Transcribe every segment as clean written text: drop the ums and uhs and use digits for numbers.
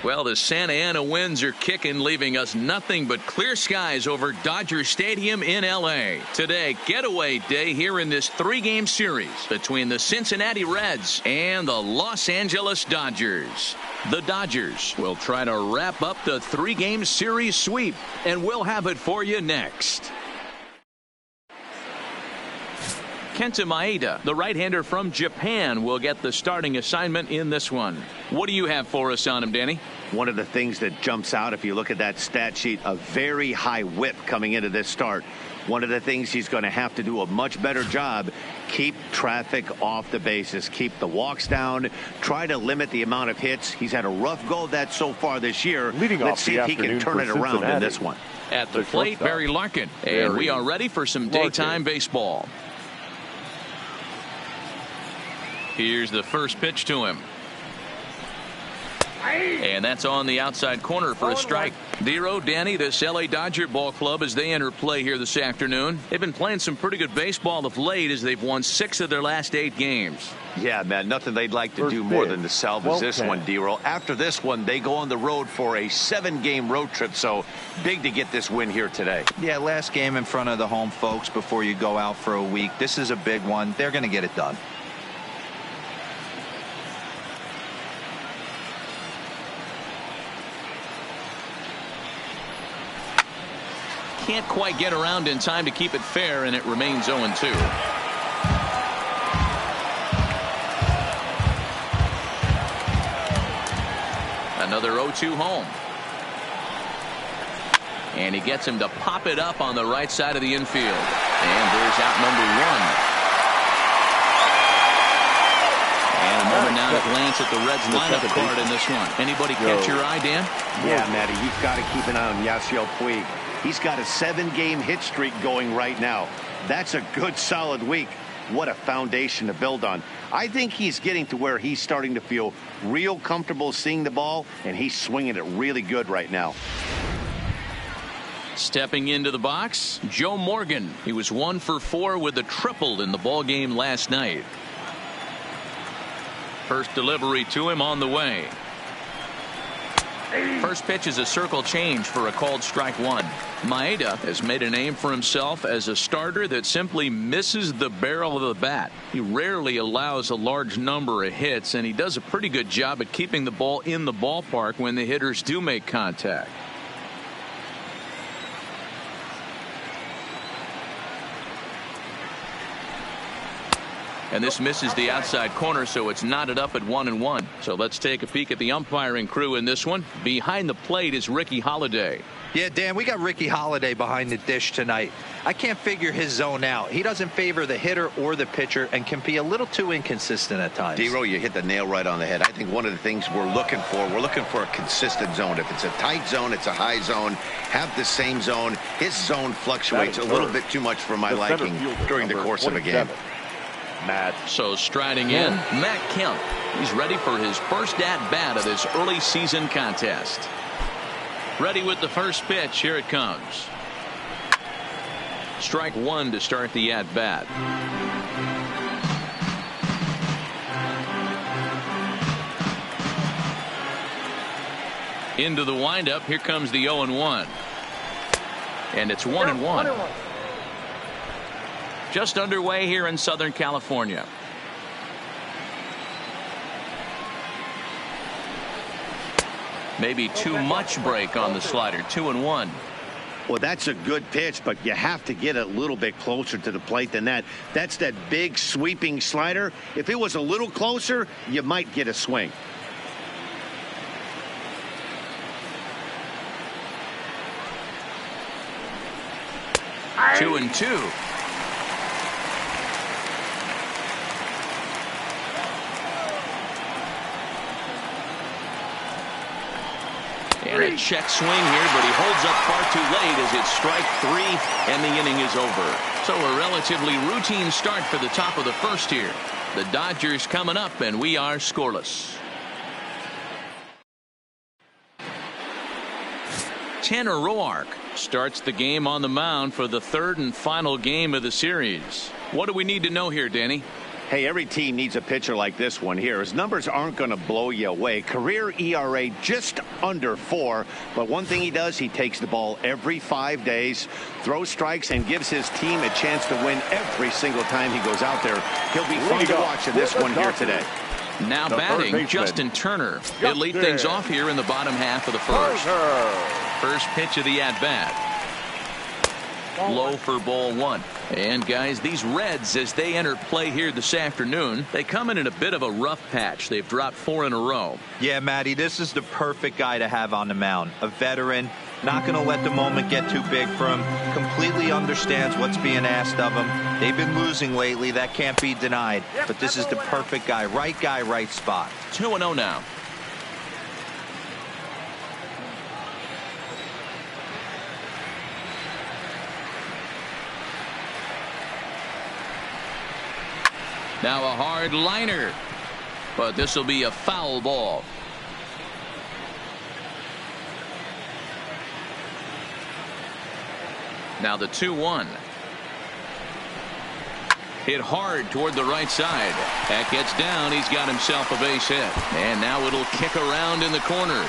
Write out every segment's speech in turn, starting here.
Well, the Santa Ana winds are kicking, leaving us nothing but clear skies over Dodger Stadium in L.A. Today, getaway day here in this 3-game series between the Cincinnati Reds and the Los Angeles Dodgers. The Dodgers will try to wrap up the 3-game series sweep, and we'll have it for you next. Kenta Maeda, the right-hander from Japan, will get the starting assignment in this one. What do you have for us on him, Danny? One of the things that jumps out, if you look at that stat sheet, a very high whip coming into this start. One of the things he's going to have to do a much better job, keep traffic off the bases, keep the walks down, try to limit the amount of hits. He's had a rough go of that so far this year. Let's see if he can turn it around in this one. At the plate, Barry Larkin. And we are ready for some daytime baseball. Here's the first pitch to him. And that's on the outside corner for a strike. Dero, Danny, this L.A. Dodger ball club as they enter play here this afternoon. They've been playing some pretty good baseball of late as they've won 6 of their last 8 games. Yeah, man, nothing they'd like to do more than to salvage this one, Dero. After this one, they go on the road for a 7-game road trip, so big to get this win here today. Yeah, last game in front of the home folks before you go out for a week. This is a big one. They're going to get it done. Can't quite get around in time to keep it fair, and it remains 0-2. Another 0-2 home. And he gets him to pop it up on the right side of the infield. And there's out number 1. And a moment now to glance at the Reds lineup card in this one. Anybody catch your eye, Dan? Yeah, Matty, you've got to keep an eye on Yasiel Puig. He's got a 7-game hit streak going right now. That's a good, solid week. What a foundation to build on. I think he's getting to where he's starting to feel real comfortable seeing the ball, and he's swinging it really good right now. Stepping into the box, Joe Morgan. He was 1 for 4 with a triple in the ball game last night. First delivery to him on the way. First pitch is a circle change for a called strike 1. Maeda has made a name for himself as a starter that simply misses the barrel of the bat. He rarely allows a large number of hits, and he does a pretty good job at keeping the ball in the ballpark when the hitters do make contact. And this misses the outside corner, so it's knotted up at 1-1. So let's take a peek at the umpiring crew in this one. Behind the plate is Ricky Holiday. Yeah, Dan, we got Ricky Holiday behind the dish tonight. I can't figure his zone out. He doesn't favor the hitter or the pitcher and can be a little too inconsistent at times. Dero, you hit the nail right on the head. I think one of the things we're looking for a consistent zone. If it's a tight zone, it's a high zone. Have the same zone. His zone fluctuates a little bit too much for my liking during the course of a game. So striding in, Matt Kemp. He's ready for his first at-bat of this early season contest. Ready with the first pitch. Here it comes. Strike 1 to start the at-bat. Into the windup. Here comes the 0-1. And it's 1-1. Just underway here in Southern California. Maybe too much break on the slider. 2-1. Well, that's a good pitch, but you have to get a little bit closer to the plate than that. That's that big sweeping slider. If it was a little closer, you might get a swing. Two and two. And a check swing here, but he holds up far too late as it's strike 3 and the inning is over. So a relatively routine start for the top of the first here. The Dodgers coming up, and we are scoreless. Tanner Roark starts the game on the mound for the third and final game of the series. What do we need to know here, Danny? Hey, every team needs a pitcher like this one here. His numbers aren't going to blow you away. Career ERA just under 4. But one thing he does, he takes the ball every 5 days, throws strikes, and gives his team a chance to win every single time he goes out there. He'll be fun to watch in this one here today. Now batting, Justin Turner. He'll lead things off here in the bottom half of the first. First pitch of the at-bat. Low for ball 1. And guys, these Reds, as they enter play here this afternoon, they come in a bit of a rough patch. They've dropped 4 in a row. Yeah, Matty, this is the perfect guy to have on the mound. A veteran, not going to let the moment get too big for him, completely understands what's being asked of him. They've been losing lately. That can't be denied. But this is the perfect guy, right spot. 2-0 now. Now a hard liner, but this will be a foul ball. Now the 2-1. Hit hard toward the right side. That gets down. He's got himself a base hit. And now it'll kick around in the corner.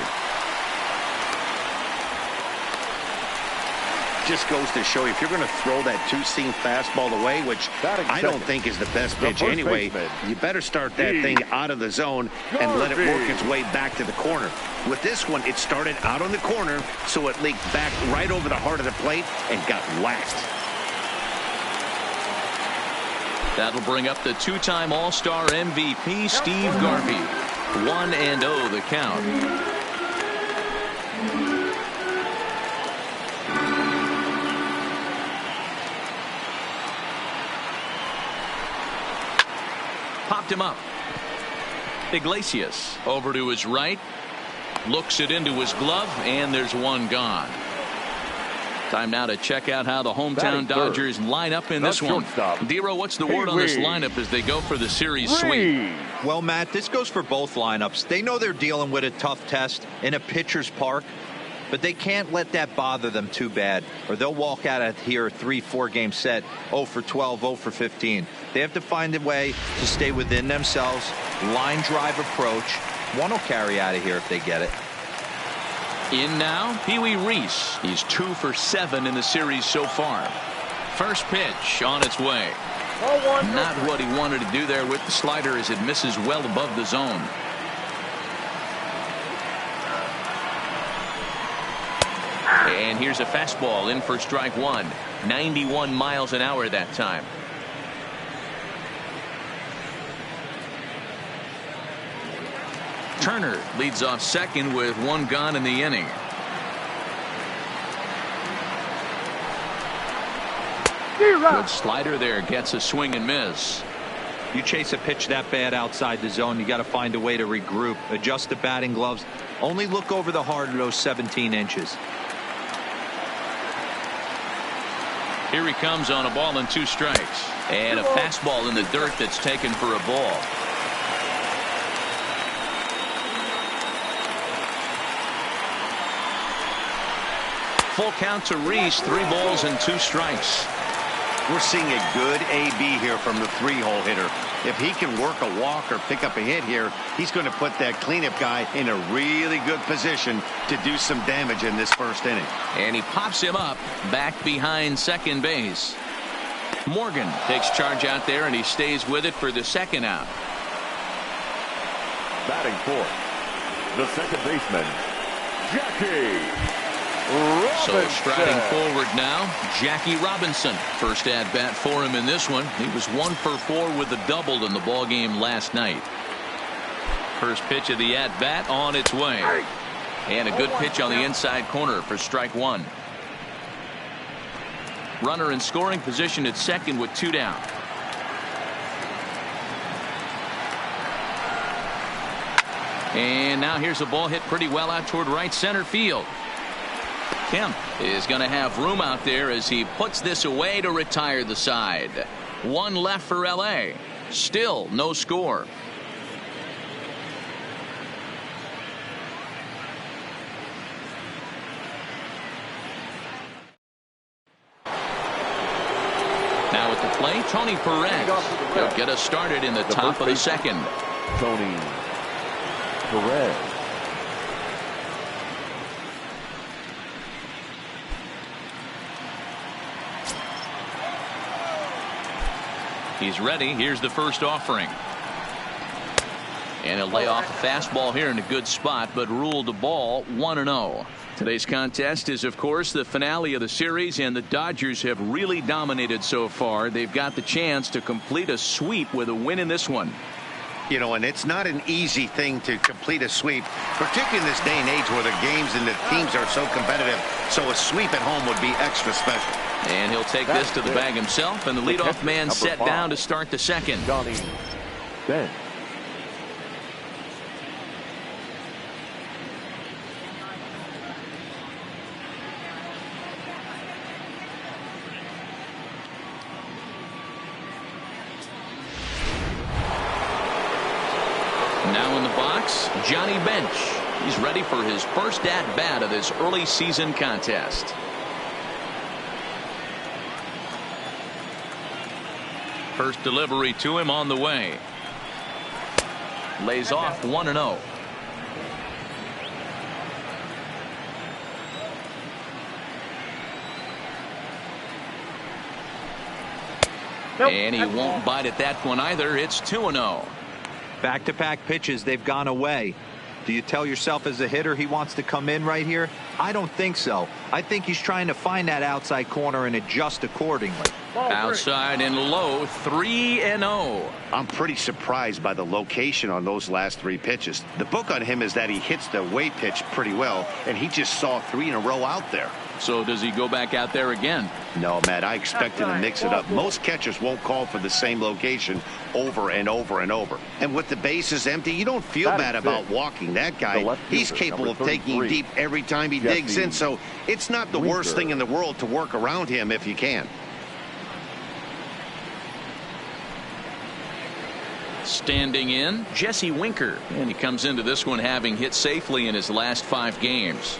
Just goes to show you, if you're going to throw that two-seam fastball away, which I don't think is the best pitch anyway, you better start that thing out of the zone and let it work its way back to the corner. With this one, it started out on the corner, so it leaked back right over the heart of the plate and got whacked. That'll bring up the two-time All-Star MVP, Steve Garvey. 1-0 the count. Popped him up. Iglesias over to his right. Looks it into his glove, and there's one gone. Time now to check out how the hometown Dodgers line up in this one. Dero, what's the word on this lineup as they go for the series sweep? Well, Matt, this goes for both lineups. They know they're dealing with a tough test in a pitcher's park, but they can't let that bother them too bad, or they'll walk out of here a 3-4 game set, 0 for 12, 0 for 15. They have to find a way to stay within themselves, line drive approach. One will carry out of here if they get it. In now, Pee Wee Reese. He's 2 for 7 in the series so far. First pitch on its way. Not what he wanted to do there with the slider as it misses well above the zone. And here's a fastball in for strike 1. 91 miles an hour that time. Turner leads off second with 1 gone in the inning. Good slider there, gets a swing and miss. You chase a pitch that bad outside the zone, you got to find a way to regroup, adjust the batting gloves, only look over the heart of those 17 inches. Here he comes on a ball and 2 strikes. And a fastball in the dirt that's taken for a ball. Full count to Reese, 3 balls and 2 strikes. We're seeing a good AB here from the 3-hole hitter. If he can work a walk or pick up a hit here, he's going to put that cleanup guy in a really good position to do some damage in this first inning. And he pops him up back behind second base. Morgan takes charge out there, and he stays with it for the second out. Batting fourth, the second baseman, Jackie Robinson. So striding forward now, Jackie Robinson. First at bat for him in this one. He was 1 for 4 with a double in the ball game last night. First pitch of the at bat on its way. And a good pitch on the inside corner for strike 1. Runner in scoring position at second with 2 down. And now here's a ball hit pretty well out toward right center field. Kemp is going to have room out there as he puts this away to retire the side. 1 left for LA. Still no score. Now at the plate, Tony Perez. He'll get us started in the top of the second. Tony Perez. He's ready. Here's the first offering. And he'll lay off a fastball here in a good spot, but ruled the ball 1-0. Today's contest is, of course, the finale of the series, and the Dodgers have really dominated so far. They've got the chance to complete a sweep with a win in this one. You know, and it's not an easy thing to complete a sweep, particularly in this day and age where the games and the teams are so competitive. So a sweep at home would be extra special. And he'll take this to the bag himself, and the leadoff man set down to start the second. Johnny Bench. Now in the box, Johnny Bench. He's ready for his first at-bat of this early season contest. First delivery to him on the way. Lays off 1-0. And he won't bite at that one either. It's 2-0. Back-to-back pitches, they've gone away. Do you tell yourself as a hitter he wants to come in right here? I don't think so. I think he's trying to find that outside corner and adjust accordingly. Outside and low, 3-0. I'm pretty surprised by the location on those last three pitches. The book on him is that he hits the away pitch pretty well, and he just saw 3 in a row out there. So does he go back out there again? No, Matt, I expect him to mix it up. Most catchers won't call for the same location over and over and over. And with the bases empty, you don't feel bad about walking that guy. He's capable of taking you deep every time he digs in, so it's not the worst thing in the world to work around him if you can. Standing in, Jesse Winker. And he comes into this one having hit safely in his last 5 games.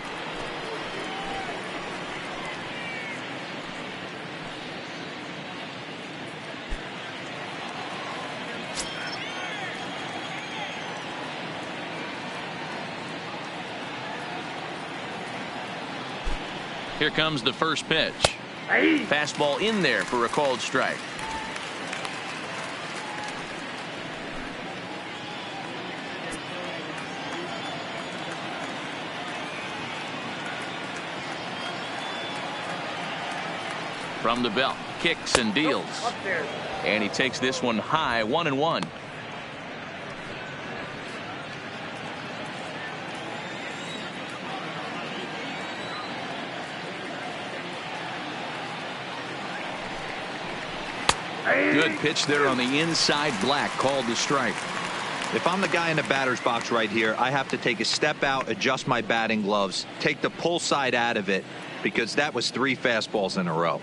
Here comes the first pitch. Fastball in there for a called strike. From the belt, kicks and deals. And he takes this one high, 1-1. Good pitch there on the inside, Black called the strike. If I'm the guy in the batter's box right here, I have to take a step out, adjust my batting gloves, take the pull side out of it, because that was 3 fastballs in a row.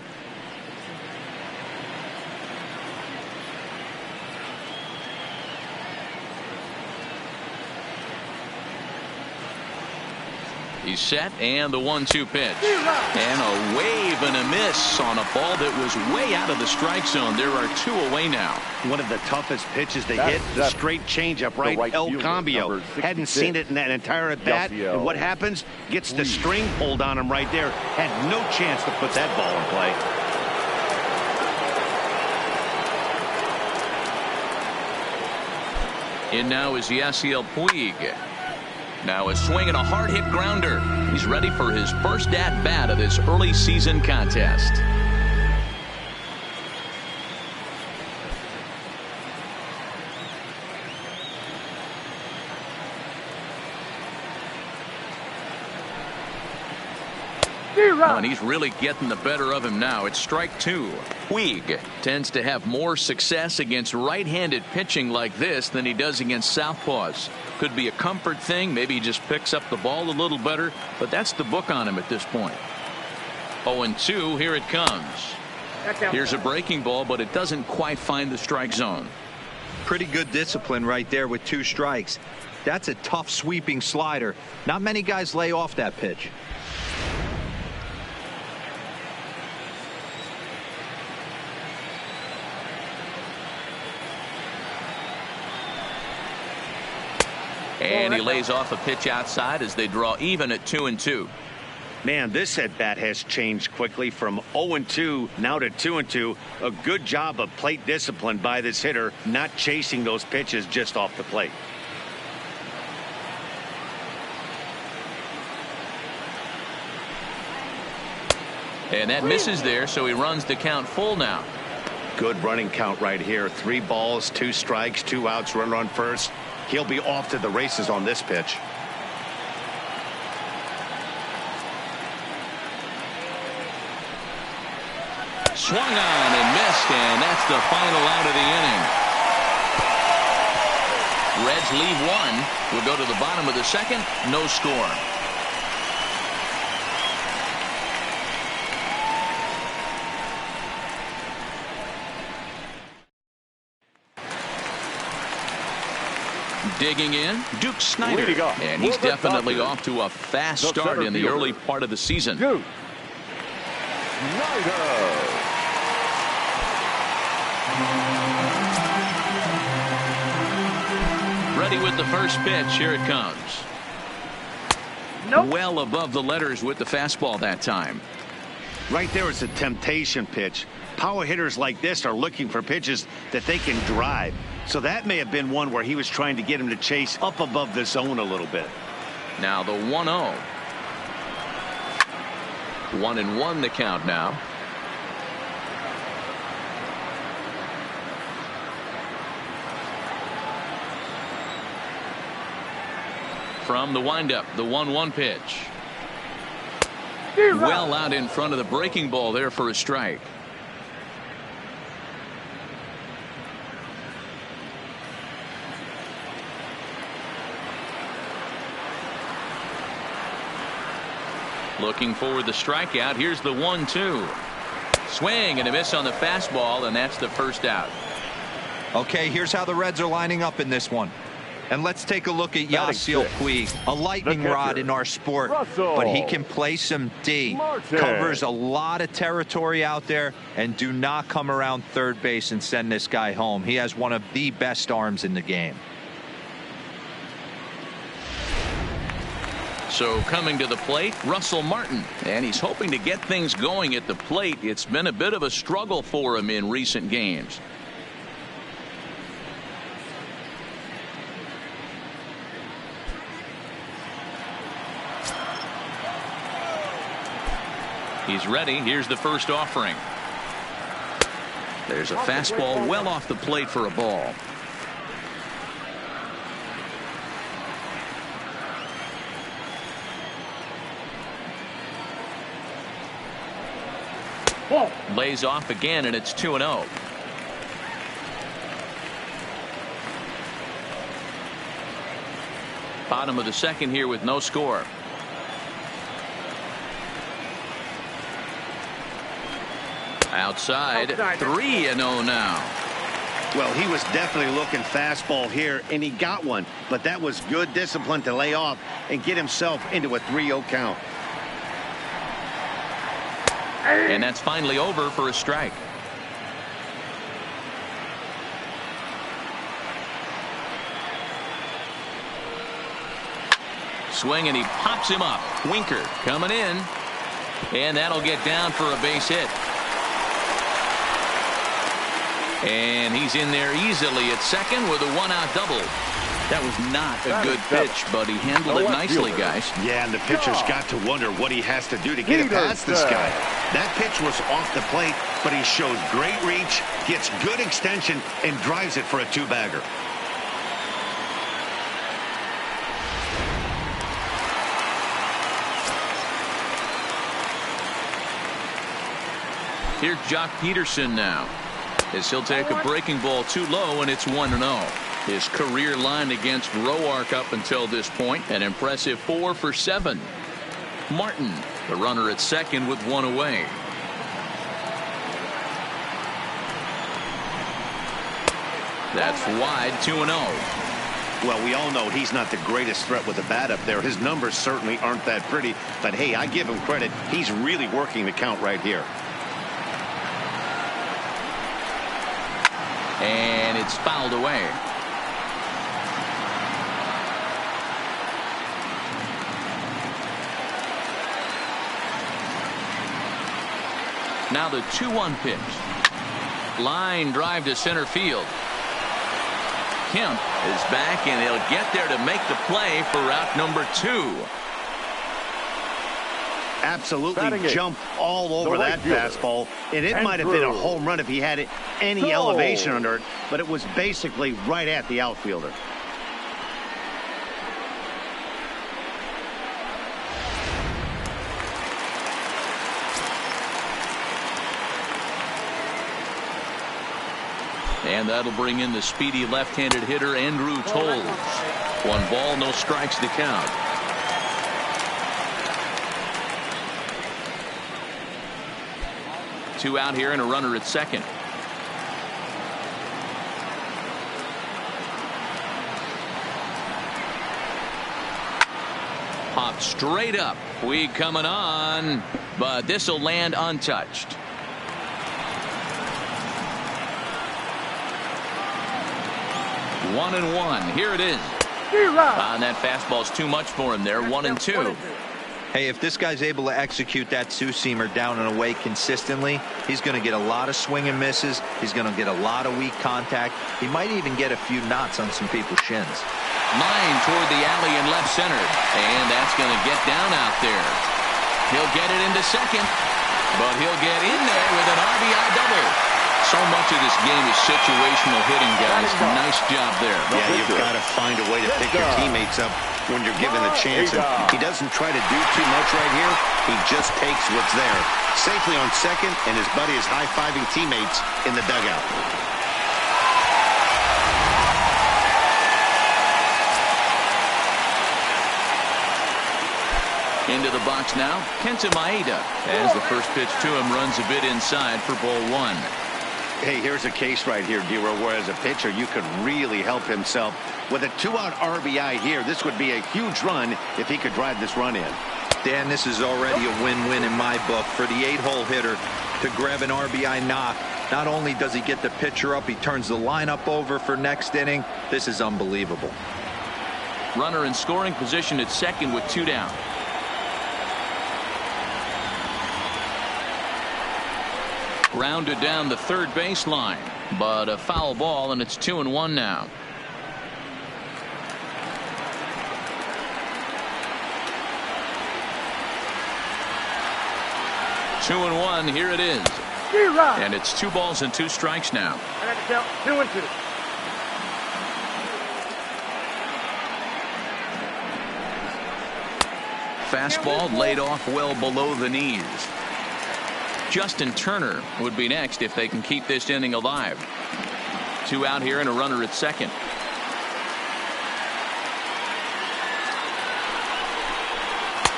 He's set, and the 1-2 pitch. And a wave and a miss on a ball that was way out of the strike zone. There are 2 away now. One of the toughest pitches they hit, the straight changeup, right? El Cambio. Hadn't seen it in that entire at bat. And what happens? Gets the string pulled on him right there. Had no chance to put that ball in play. In now is Yasiel Puig. Now a swing and a hard hit grounder. He's ready for his first at bat of this early season contest. And he's really getting the better of him now. It's strike 2. Puig tends to have more success against right-handed pitching like this than he does against southpaws. Could be a comfort thing. Maybe he just picks up the ball a little better, but that's the book on him at this point. 0-2. Here it comes. Here's a breaking ball, but it doesn't quite find the strike zone. Pretty good discipline right there with 2 strikes. That's a tough sweeping slider. Not many guys lay off that pitch. And he lays off a pitch outside as they draw even at 2-2. Man, this at-bat has changed quickly from 0-2 now to 2-2. A good job of plate discipline by this hitter, not chasing those pitches just off the plate. And that misses there, so he runs the count full now. Good running count right here. 3 balls, 2 strikes, 2 outs, runner on first. He'll be off to the races on this pitch. Swung on and missed, and that's the final out of the inning. Reds leave 1. We'll go to the bottom of the second. No score. Digging in, Duke Snider, and he's definitely off to a fast start in the early part of the season. Duke Snider. Ready with the first pitch. Here it comes. Nope. Well above the letters with the fastball that time. Right there is a temptation pitch. Power hitters like this are looking for pitches that they can drive. So that may have been one where he was trying to get him to chase up above the zone a little bit. Now the 1-0. 1-1 the count now. From the windup, the 1-1 pitch. Well out in front of the breaking ball there for a strike. Looking for the strikeout. Here's the 1-2. Swing and a miss on the fastball, and that's the first out. Okay, here's how the Reds are lining up in this one. And let's take a look at Yasiel Puig, a lightning rod in our sport, but he can play some D. Covers a lot of territory out there, and do not come around third base and send this guy home. He has one of the best arms in the game. So coming to the plate, Russell Martin, and he's hoping to get things going at the plate. It's been a bit of a struggle for him in recent games. He's ready. Here's the first offering. There's a fastball well off the plate for a ball. Lays off again, and it's 2-0. Bottom of the second here with no score. Outside 3-0 now. Well, he was definitely looking fastball here, and he got one, but that was good discipline to lay off and get himself into a 3-0 count. And that's finally over for a strike. Swing, and he pops him up. Winker coming in, and that'll get down for a base hit. And he's in there easily at second with a 1-out double. That was not a good pitch, but he handled it nicely, guys. Yeah, and the pitcher's got to wonder what he has to do to get it past this guy. That pitch was off the plate, but he showed great reach, gets good extension, and drives it for a 2-bagger. Here's Jock Peterson now, as he'll take a breaking ball too low, and it's 1-0. His career line against Roark up until this point, an impressive 4 for 7. Martin, the runner at second with 1 away. That's wide, 2-0. Well, we all know he's not the greatest threat with the bat up there. His numbers certainly aren't that pretty, but hey, I give him credit. He's really working the count right here. And it's fouled away. Now the 2-1 pitch. Line drive to center field. Kemp is back, and he'll get there to make the play for route number 2. Absolutely jumped all over that fastball, and it might have been a home run if he had any elevation under it, but it was basically right at the outfielder. And that'll bring in the speedy left-handed hitter Andrew Toles. 1 ball, no strikes to count. Two out here and a runner at second. Popped straight up. Puig coming on, but this will land untouched. One and one. Here it is. And that fastball's too much for him there. 1-2. Hey, if this guy's able to execute that two-seamer down and away consistently, he's going to get a lot of swing and misses. He's going to get a lot of weak contact. He might even get a few knots on some people's shins. Line toward the alley in left center. And that's going to get down out there. He'll get it into second. But he'll get in there with an RBI double. So much of this game is situational hitting, guys. Nice job there. Yeah, you've got to find a way to pick your teammates up when you're given the chance. And he doesn't try to do too much right here. He just takes what's there. Safely on second, and his buddy is high-fiving teammates in the dugout. Into the box now, Kenta Maeda, as the first pitch to him runs a bit inside for ball 1. Hey, here's a case right here, D-Row, where as a pitcher, you could really help himself. With a 2-out RBI here, this would be a huge run if he could drive this run in. Dan, this is already a win-win in my book for the 8-hole hitter to grab an RBI knock. Not only does he get the pitcher up, he turns the lineup over for next inning. This is unbelievable. Runner in scoring position at second with 2 down. Grounded down the third baseline, but a foul ball, and it's 2-1 now. Two and one. Here it is, and it's 2 balls and 2 strikes now. 2-2. Fastball laid off well below the knees. Justin Turner would be next if they can keep this inning alive. 2 out here and a runner at second.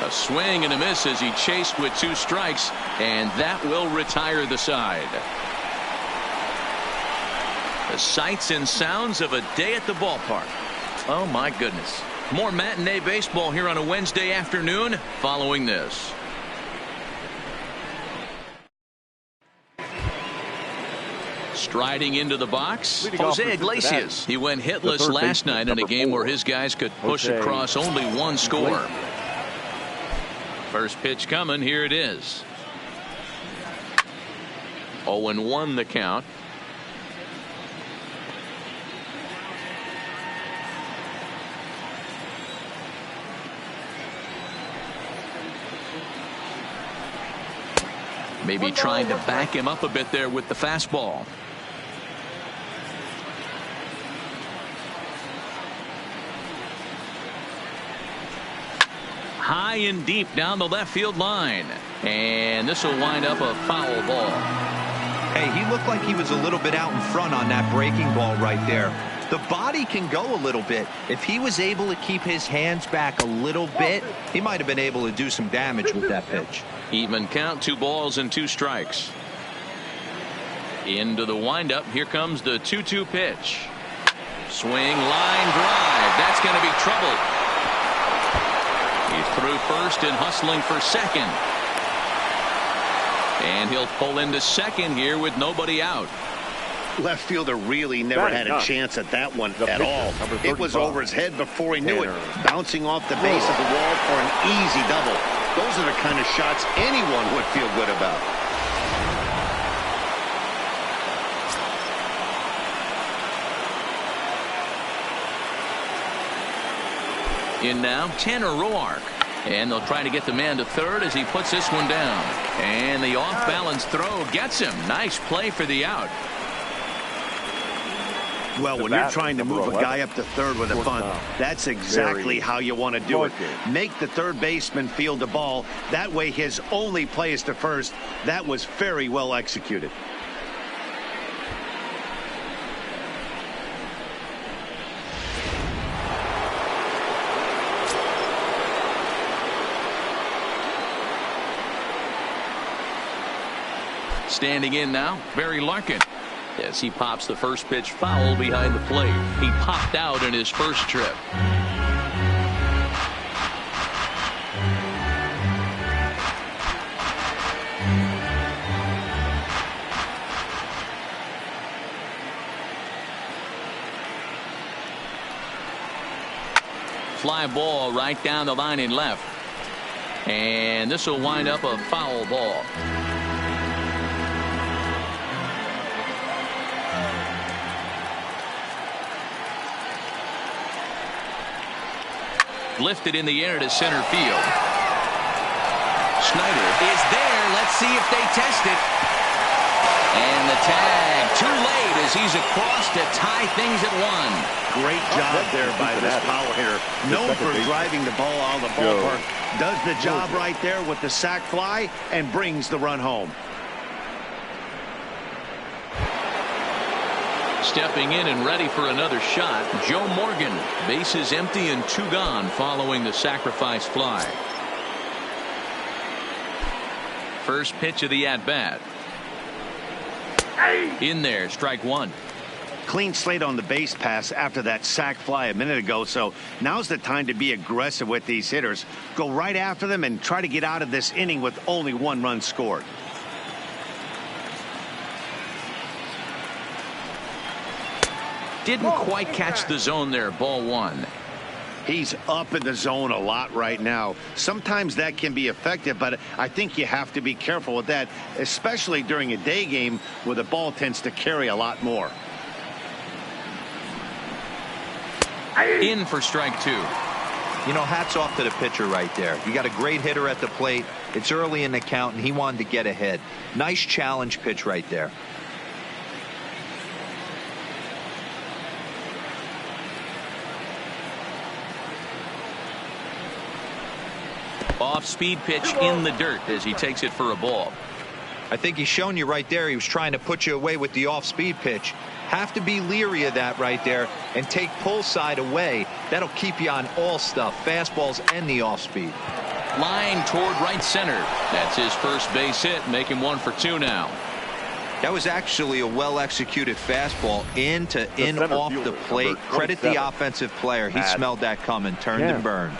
A swing and a miss as he chased with 2 strikes, and that will retire the side. The sights and sounds of a day at the ballpark. Oh my goodness. More matinee baseball here on a Wednesday afternoon following this. Striding into the box, Jose Iglesias. He went hitless last night in a game where his guys could push across only 1 score. First pitch coming. Here it is. 0-1 the count. Maybe trying to back him up a bit there with the fastball. High and deep down the left field line, and this will wind up a foul ball. Hey, he looked like he was a little bit out in front on that breaking ball right there. The body can go a little bit. If he was able to keep his hands back a little bit, he might have been able to do some damage with that pitch. Even count, 2 balls and 2 strikes. Into the windup. Here comes the 2-2 pitch. Swing, line drive. That's going to be trouble. He's through first and hustling for second. And he'll pull into second here with nobody out. Left fielder really never had a chance at that one at all. It was over his head before he knew it. Bouncing off the base of the wall for an easy double. Those are the kind of shots anyone would feel good about. In now, Tanner Roark. And they'll try to get the man to third as he puts this one down. And the off-balance throw gets him. Nice play for the out. Well, when you're trying to move a guy up to third with a bunt, that's exactly how you want to do it. Make the third baseman field the ball. That way his only play is to first. That was very well executed. Standing in now, Barry Larkin. As he pops the first pitch foul behind the plate. He popped out in his first trip. Fly ball right down the line in left. And this will wind up a foul ball. Lifted in the air to center field. Snyder is there. Let's see if they test it. And the tag too late as he's across to tie things at one. Great job there by this power hitter. Known for driving the ball out of the ballpark. Does the job right there with the sac fly and brings the run home. Stepping in and ready for another shot, Joe Morgan. Bases empty and 2 gone following the sacrifice fly. First pitch of the at-bat. In there, strike one. Clean slate on the base pass after that sac fly a minute ago, so now's the time to be aggressive with these hitters. Go right after them and try to get out of this inning with only 1 run scored. Didn't quite catch the zone there. Ball 1. He's up in the zone a lot right now. Sometimes that can be effective, but I think you have to be careful with that, especially during a day game where the ball tends to carry a lot more. In for strike 2. You know, hats off to the pitcher right there. You got a great hitter at the plate. It's early in the count, and he wanted to get ahead. Nice challenge pitch right there. Off-speed pitch in the dirt as he takes it for a ball. I think he's shown you right there. He was trying to put you away with the off-speed pitch. Have to be leery of that right there and take pull side away. That'll keep you on all stuff, fastballs and the off-speed. Line toward right center. That's his first base hit. Make him 1 for 2 now. That was actually a well-executed fastball in off the plate. Credit the offensive player. He smelled that coming, turned and burned.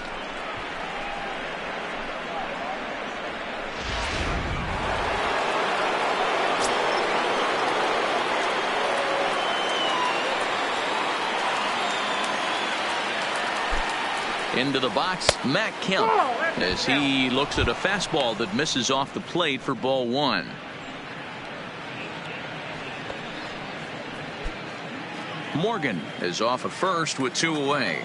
Into the box, Matt Kemp, as he looks at a fastball that misses off the plate for ball 1. Morgan is off at first with 2 away.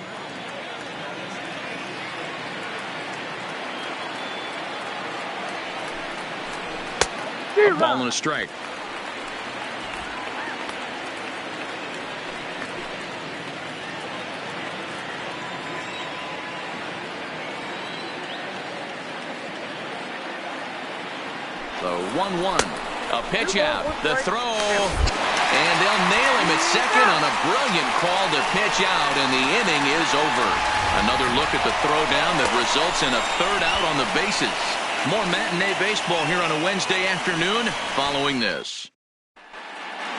A ball and a strike. The 1-1. A pitch out. The throw. And they'll nail him at second on a brilliant call to pitch out, and the inning is over. Another look at the throw down that results in a 3rd out on the bases. More matinee baseball here on a Wednesday afternoon following this.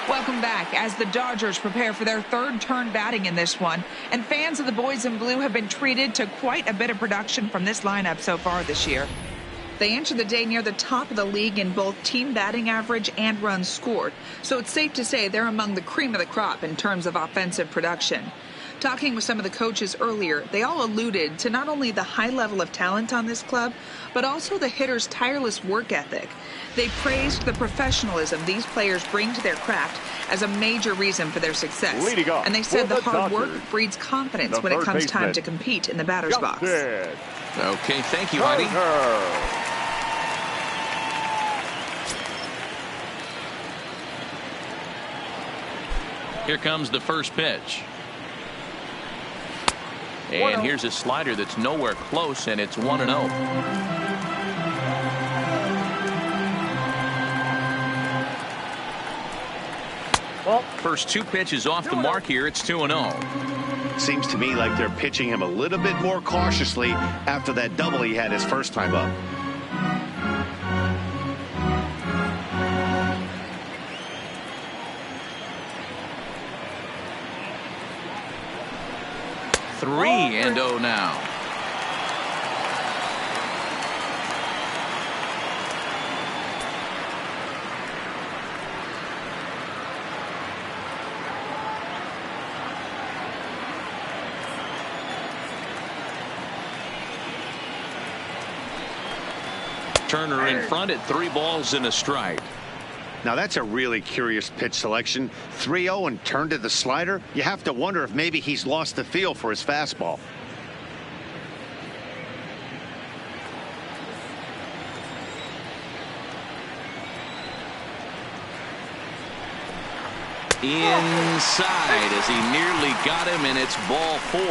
Welcome back as the Dodgers prepare for their 3rd turn batting in this one. And fans of the boys in blue have been treated to quite a bit of production from this lineup so far this year. They enter the day near the top of the league in both team batting average and runs scored, so it's safe to say they're among the cream of the crop in terms of offensive production. Talking with some of the coaches earlier, they all alluded to not only the high level of talent on this club, but also the hitters' tireless work ethic. They praised the professionalism these players bring to their craft as a major reason for their success. And they said the hard work breeds confidence when it comes time to compete in the batter's box. Okay, thank you, Heidi. Here comes the first pitch. And here's a slider that's nowhere close, and it's 1-0. First two pitches off the mark here. It's 2-0. Seems to me like they're pitching him a little bit more cautiously after that double he had his first time up. Three and 0 now. Turner in front at 3 balls and a strike. Now that's a really curious pitch selection. 3-0 and turned to the slider. You have to wonder if maybe he's lost the feel for his fastball. Inside as he nearly got him, and it's ball 4.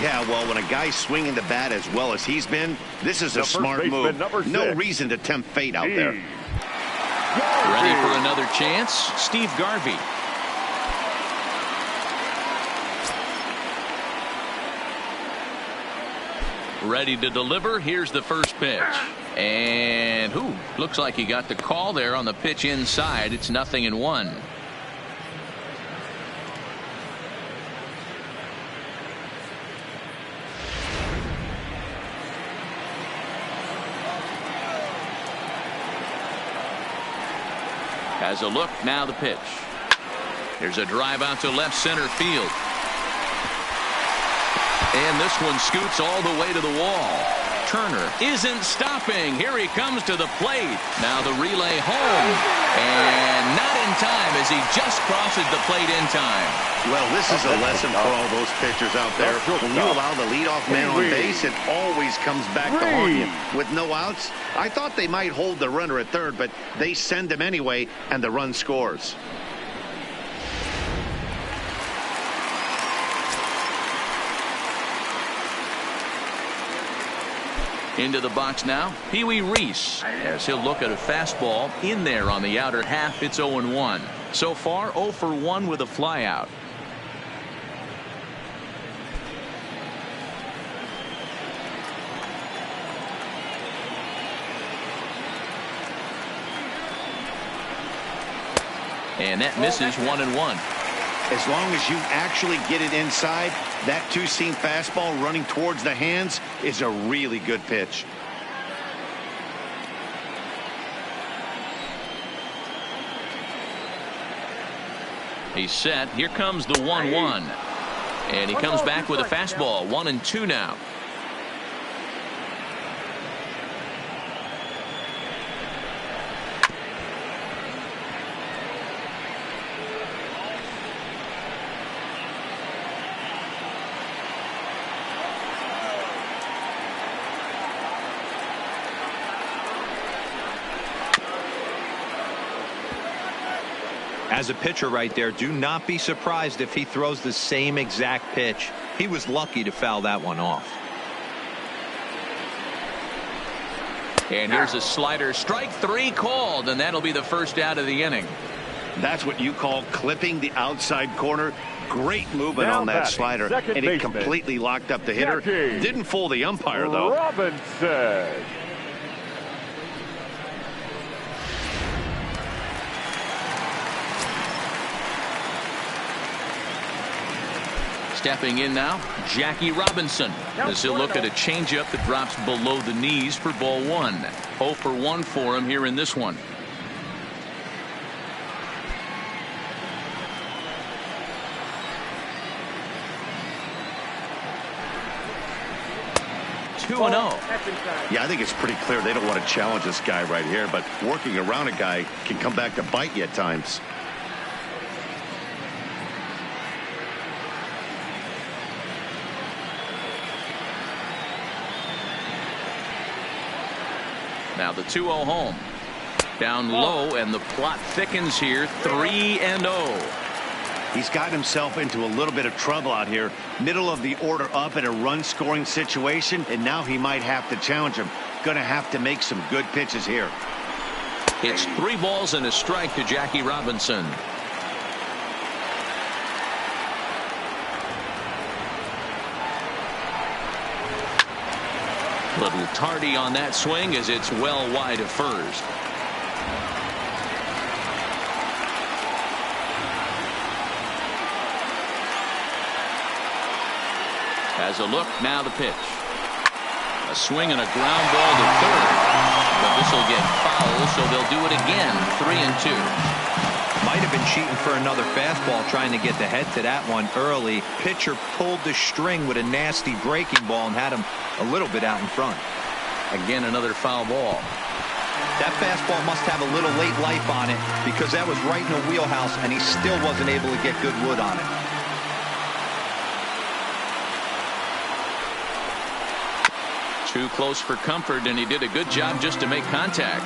Yeah, well, when a guy's swinging the bat as well as he's been, this is a smart move. No reason to tempt fate out there. Ready for another chance, Steve Garvey. Ready to deliver. Here's the first pitch. And looks like he got the call there on the pitch inside. It's 0-1. Has a look, now the pitch. There's a drive out to left center field. And this one scoots all the way to the wall. Turner isn't stopping. Here he comes to the plate. Now the relay home. And not in time as he just crosses the plate in time. Well, this is a lesson for all those pitchers out there. When you allow the leadoff man on base, it always comes back to haunt you. With no outs, I thought they might hold the runner at third, but they send him anyway, and the run scores. Into the box now, Pee Wee Reese, as he'll look at a fastball in there on the outer half. It's 0-1. So far, 0 for 1 with a flyout. And that misses 1-1. As long as you actually get it inside, that two-seam fastball running towards the hands is a really good pitch. He's set. Here comes the 1-1. And he comes back with a fastball. 1-2 now. As a pitcher right there, do not be surprised if he throws the same exact pitch. He was lucky to foul that one off. And here's a slider. Strike 3 called, and that'll be the first out of the inning. That's what you call clipping the outside corner. Great movement on that slider, and it completely locked up the hitter. Didn't fool the umpire, though. Robinson. Stepping in now, Jackie Robinson. As he'll look at a changeup that drops below the knees for ball 1. 0 for 1 for him here in this one. 2-0. Yeah, I think it's pretty clear they don't want to challenge this guy right here, but working around a guy can come back to bite you at times. Now the 2-0 home. Down low, and the plot thickens here. 3-0. He's gotten himself into a little bit of trouble out here. Middle of the order up in a run-scoring situation, and now he might have to challenge him. Going to have to make some good pitches here. It's 3 balls and a strike to Jackie Robinson. Little tardy on that swing as it's well wide of first. Has a look, now the pitch. A swing and a ground ball to third. But this will get foul, so they'll do it again. 3-2. Might have been cheating for another fastball, trying to get the head to that one early. Pitcher pulled the string with a nasty breaking ball and had him a little bit out in front. Again, another foul ball. That fastball must have a little late life on it, because that was right in the wheelhouse, and he still wasn't able to get good wood on it. Too close for comfort, and he did a good job just to make contact.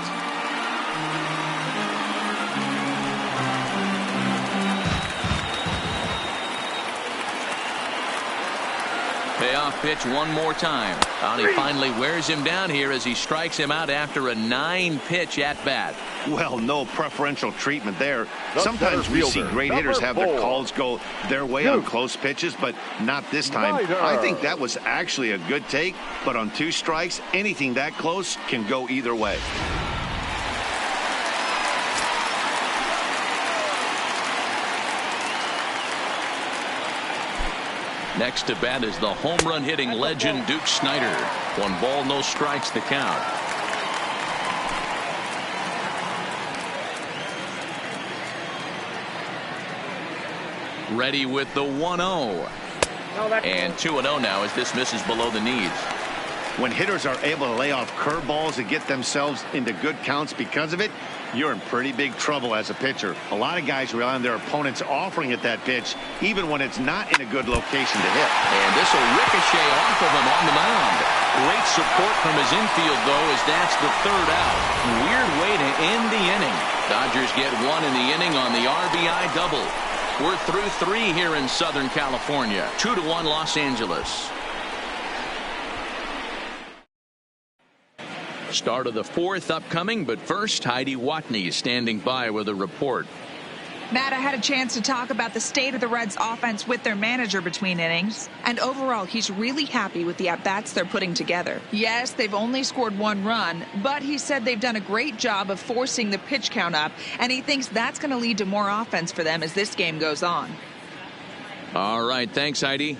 Payoff pitch one more time. And he finally wears him down here as he strikes him out after a 9-pitch at bat. Well, no preferential treatment there. Sometimes we see great hitters have their calls go their way on close pitches, but not this time. I think that was actually a good take, but on 2 strikes, anything that close can go either way. Next to bat is the home run hitting legend Duke Snider. 1 ball, no strikes, the count. Ready with the 1-0. And 2-0 now as this misses below the knees. When hitters are able to lay off curveballs and get themselves into good counts because of it, you're in pretty big trouble as a pitcher. A lot of guys rely on their opponents offering at that pitch, even when it's not in a good location to hit. And this will ricochet off of him on the mound. Great support from his infield, though, as that's the 3rd out. Weird way to end the inning. Dodgers get 1 in the inning on the RBI double. We're through 3 here in Southern California. 2-1 Los Angeles. Start of the 4th upcoming, but first, Heidi Watney is standing by with a report. Matt, I had a chance to talk about the state of the Reds offense with their manager between innings, and overall he's really happy with the at-bats they're putting together. Yes, they've only scored 1 run, but he said they've done a great job of forcing the pitch count up, and he thinks that's going to lead to more offense for them as this game goes on. All right, thanks, Heidi.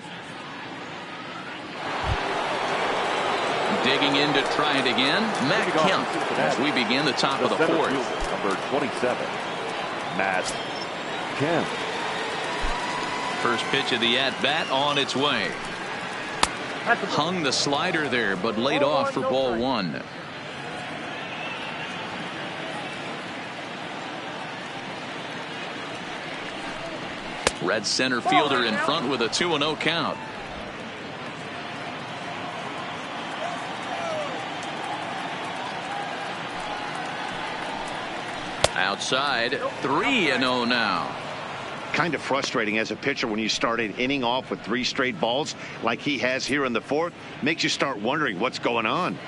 Digging in to try it again, Matt Kemp, as we begin the top of the 4th. Number 27, Matt Kemp. First pitch of the at-bat on its way. Hung the slider there, but laid off for ball 1. Red center fielder in front with a 2-0 count. Outside, 3-0 now. Kind of frustrating as a pitcher when you start an inning off with 3 straight balls like he has here in the 4th. Makes you start wondering what's going on.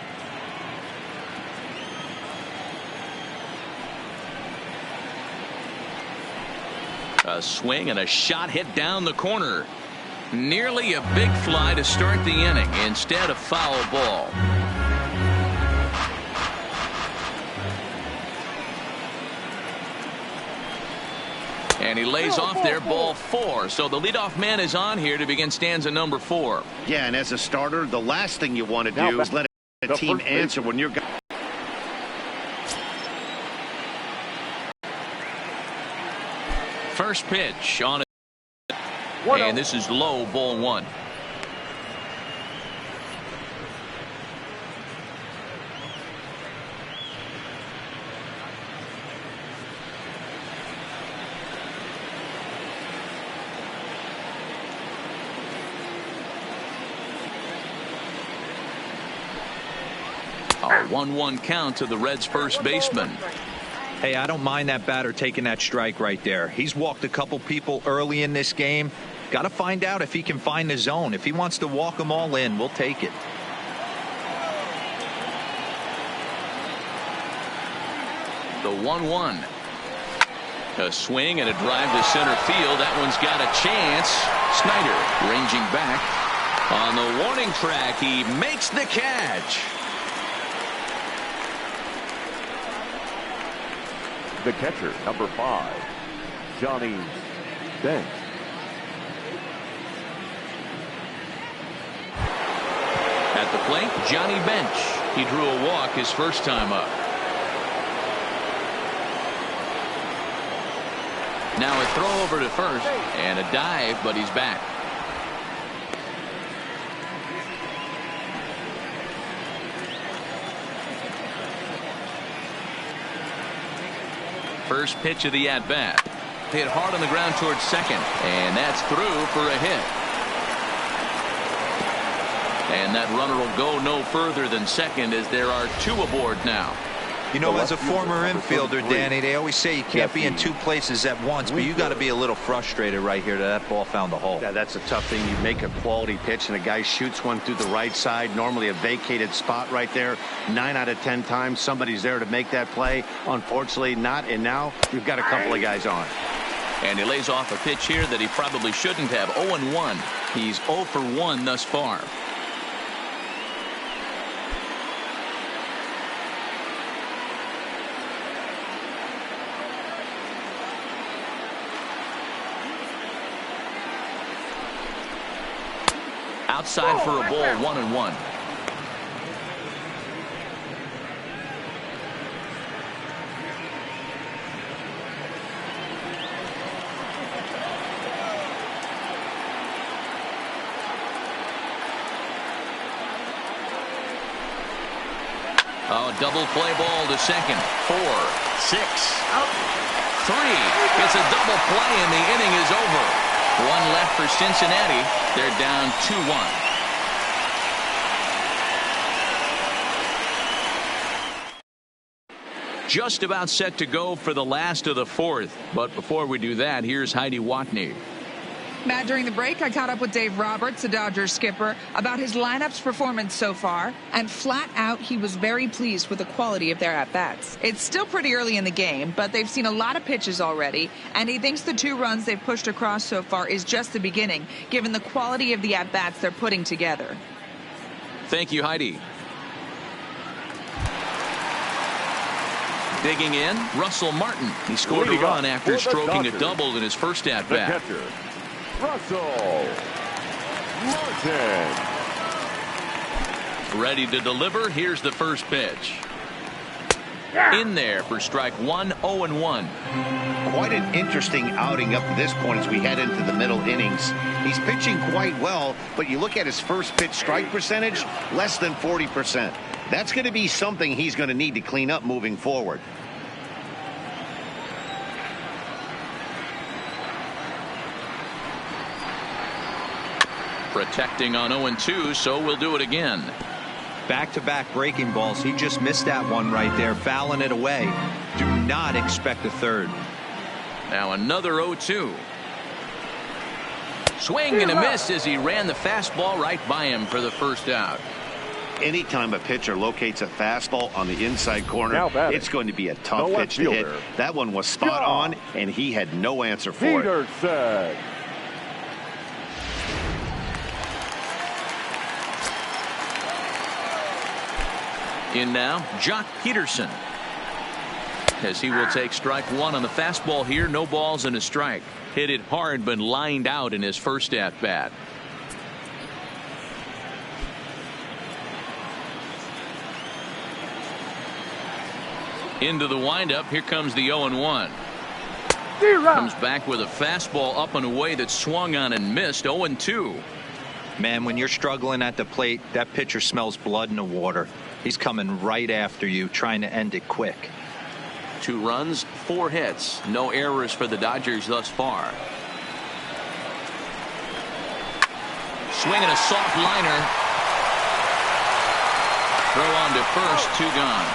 A swing and a shot hit down the corner. Nearly a big fly to start the inning. Instead, a foul ball. And he lays off there, ball 4. So the leadoff man is on here to begin stanza number 4. Yeah, and as a starter, the last thing you want to do is let a team answer when you're. First pitch on it. And this is low, ball 1. A 1-1 count to the Reds' first baseman. Hey, I don't mind that batter taking that strike right there. He's walked a couple people early in this game. Got to find out if he can find the zone. If he wants to walk them all in, we'll take it. The 1-1. A swing and a drive to center field. That one's got a chance. Snyder ranging back. On the warning track, he makes the catch. The catcher, number 5, Johnny Bench. At the plate, Johnny Bench. He drew a walk his first time up. Now a throw over to first and a dive, but he's back. First pitch of the at-bat. Hit hard on the ground towards second, and that's through for a hit. And that runner will go no further than second as there are 2 aboard now. You know, as a former infielder, Danny, they always say you can't be in 2 places at once, but you got to be a little frustrated right here that ball found the hole. Yeah, that's a tough thing. You make a quality pitch and a guy shoots one through the right side, normally a vacated spot right there. 9 out of 10 times somebody's there to make that play. Unfortunately not, and now you've got a couple of guys on. And he lays off a pitch here that he probably shouldn't have. 0-1. He's 0 for 1 thus far. Outside for a ball, 1-1. Oh, double play ball to second. 4, 6, 3. It's a double play and the inning is over. 1 left for Cincinnati. They're down 2-1. Just about set to go for the last of the 4th. But before we do that, here's Heidi Watney. Matt, during the break, I caught up with Dave Roberts, the Dodgers skipper, about his lineup's performance so far. And flat out, he was very pleased with the quality of their at-bats. It's still pretty early in the game, but they've seen a lot of pitches already. And he thinks the 2 runs they've pushed across so far is just the beginning, given the quality of the at-bats they're putting together. Thank you, Heidi. Digging in, Russell Martin. He scored a run after stroking a double in his first at-bat. Russell Martin. Ready to deliver. Here's the first pitch. In there for strike 1, 0-1. Quite an interesting outing up to this point as we head into the middle innings. He's pitching quite well, but you look at his first pitch strike percentage, less than 40%. That's going to be something he's going to need to clean up moving forward. Protecting on 0-2, so we'll do it again. Back-to-back breaking balls. He just missed that one right there, fouling it away. Do not expect a third. Now another 0-2. Swing and a miss as he ran the fastball right by him for the first out. Anytime a pitcher locates a fastball on the inside corner, it's going to be a tough pitch to hit. That one was spot on, and he had no answer for it. In now, Jock Peterson. As he will take strike 1 on the fastball here. No balls and a strike. Hit it hard, but lined out in his first at-bat. Into the windup. Here comes the 0-1. Comes back with a fastball up and away that swung on and missed. 0-2. Man, when you're struggling at the plate, that pitcher smells blood in the water. He's coming right after you, trying to end it quick. 2 runs, 4 hits. No errors for the Dodgers thus far. Swinging a soft liner. Throw on to first, 2 gone.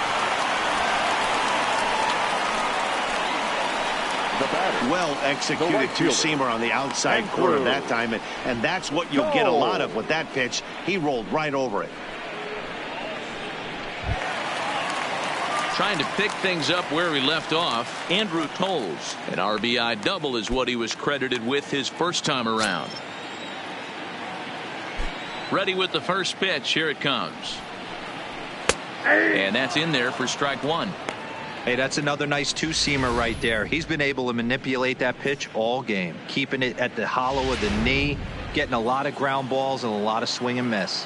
Well executed two-seamer on the outside corner that time, and that's what you'll get a lot of with that pitch. He rolled right over it. Trying to pick things up where he left off, Andrew Toles. An RBI double is what he was credited with his first time around. Ready with the first pitch. Here it comes. And that's in there for strike 1. Hey, that's another nice two-seamer right there. He's been able to manipulate that pitch all game, keeping it at the hollow of the knee, getting a lot of ground balls and a lot of swing and miss.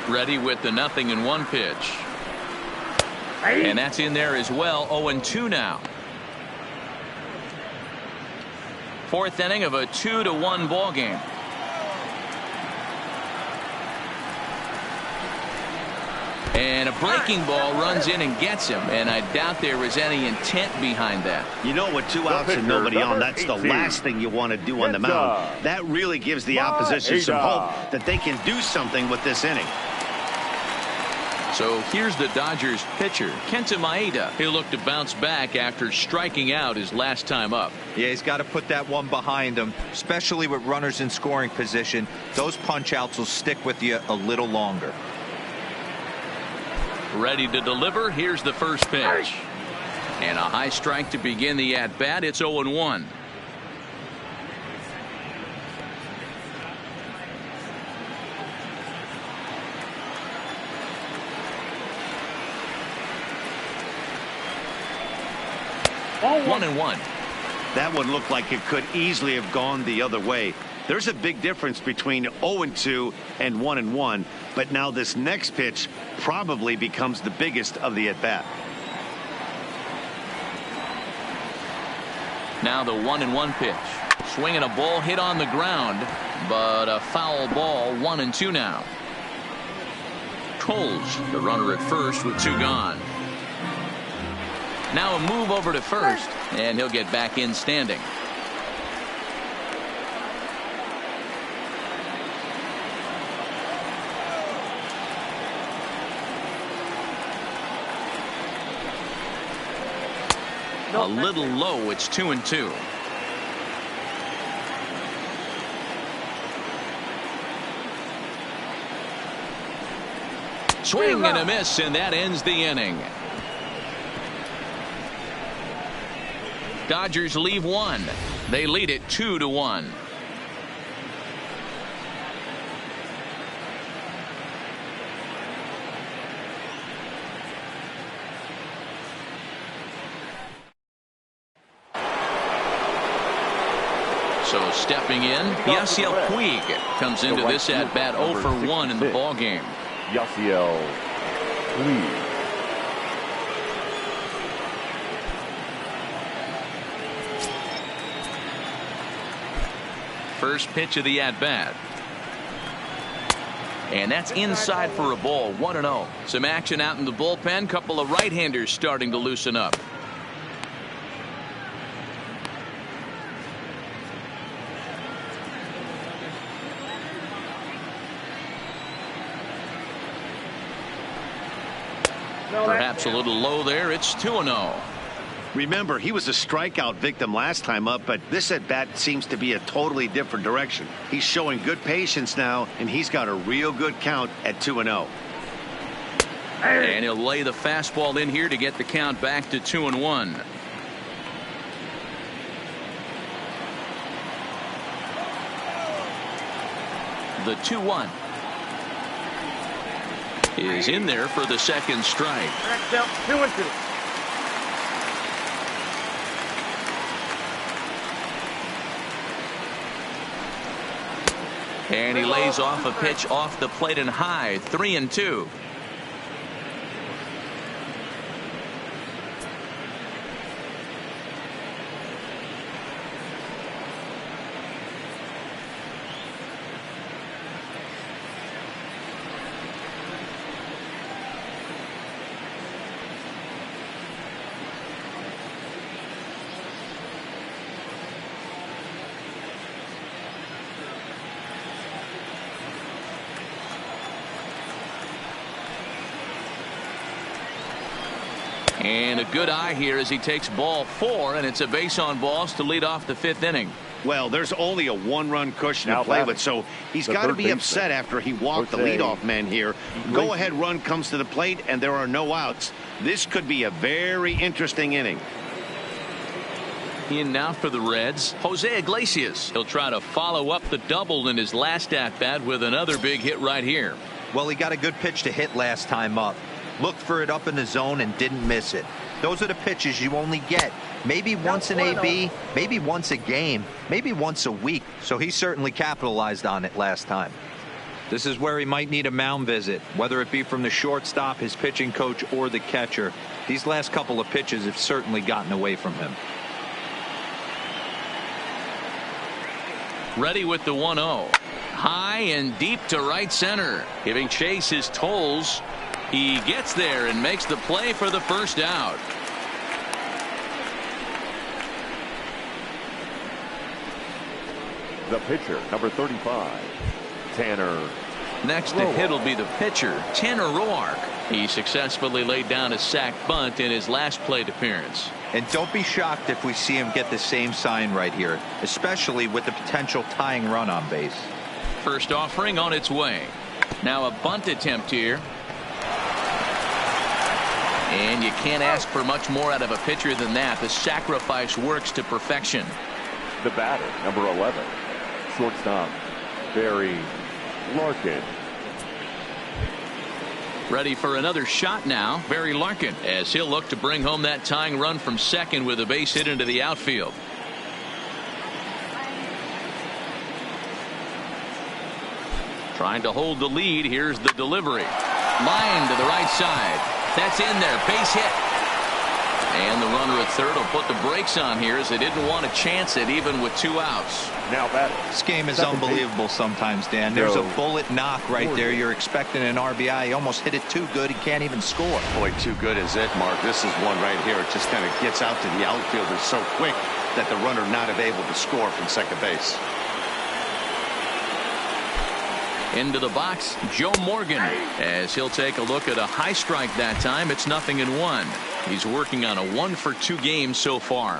Ready with the 0-1 pitch. And that's in there as well. 0-2 now. Fourth inning of a 2-1 ball game. And a breaking ball runs in and gets him, and I doubt there was any intent behind that. You know, with 2 outs and nobody on, that's the last thing you want to do on the mound. That really gives the opposition some hope that they can do something with this inning. So here's the Dodgers pitcher, Kenta Maeda. He'll look to bounce back after striking out his last time up. Yeah, he's got to put that one behind him, especially with runners in scoring position. Those punch outs will stick with you a little longer. Ready to deliver. Here's the first pitch. And a high strike to begin the at-bat. It's 0-1. One and one. That one looked like it could easily have gone the other way. There's a big difference between 0-2 and 1-1, but now this next pitch probably becomes the biggest of the at-bat. Now the 1-1 pitch. Swinging a ball hit on the ground, but a foul ball. 1-2 now. Toles, the runner at first with 2 gone. Now a move over to first, and he'll get back in standing. A little low. It's 2-2. Swing and a miss, and that ends the inning. Dodgers leave 1. They lead it 2-1. So stepping in, Yasiel Puig comes into this at bat 0 for 1 in the ball game. Yasiel Puig. First pitch of the at bat. And that's inside for a ball. 1-0. Some action out in the bullpen. Couple of right-handers starting to loosen up. Perhaps a little low there. It's 2-0. Remember, he was a strikeout victim last time up, but this at bat seems to be a totally different direction. He's showing good patience now, and he's got a real good count at 2-0. And he'll lay the fastball in here to get the count back to 2-1. The 2-1 is in there for the second strike. 2-2. And he lays off a pitch off the plate and high. 3-2. And a good eye here as he takes ball 4, and it's a base on balls to lead off the 5th inning. Well, there's only a 1-run cushion Now to play batting, with, so he's the got to third be baseman, upset after he walked the Jose leadoff man here. Go-ahead run comes to the plate, and there are no outs. This could be a very interesting inning. In now for the Reds, Jose Iglesias. He'll try to follow up the double in his last at-bat with another big hit right here. Well, he got a good pitch to hit last time up. Looked for it up in the zone and didn't miss it. Those are the pitches you only get maybe once in AB, maybe once a game, maybe once a week. So he certainly capitalized on it last time. This is where he might need a mound visit, whether it be from the shortstop, his pitching coach, or the catcher. These last couple of pitches have certainly gotten away from him. Ready with the 1-0. High and deep to right center, giving Chase his tolls. He gets there and makes the play for the first out. The pitcher, number 35, Tanner. Next to hit will be the pitcher, Tanner Roark. He successfully laid down a sac bunt in his last plate appearance. And don't be shocked if we see him get the same sign right here, especially with the potential tying run on base. First offering on its way. Now a bunt attempt here. And you can't ask for much more out of a pitcher than that. The sacrifice works to perfection. The batter, number 11, shortstop, Barry Larkin. Ready for another shot now, Barry Larkin, as he'll look to bring home that tying run from second with a base hit into the outfield. Trying to hold the lead. Here's the delivery. Line to the right side. That's in there. Base hit. And the runner at third will put the brakes on here as they didn't want to chance it even with 2 outs. Now batting. This game is unbelievable sometimes, Dan. There's a bullet knock right there. You're expecting an RBI. He almost hit it too good. He can't even score. Boy, too good is it, Mark. This is one right here. It just kind of gets out to the outfielder so quick that the runner not able to score from second base. Into the box, Joe Morgan, as he'll take a look at a high strike that time. It's 0-1. He's working on a 1-for-2 game so far.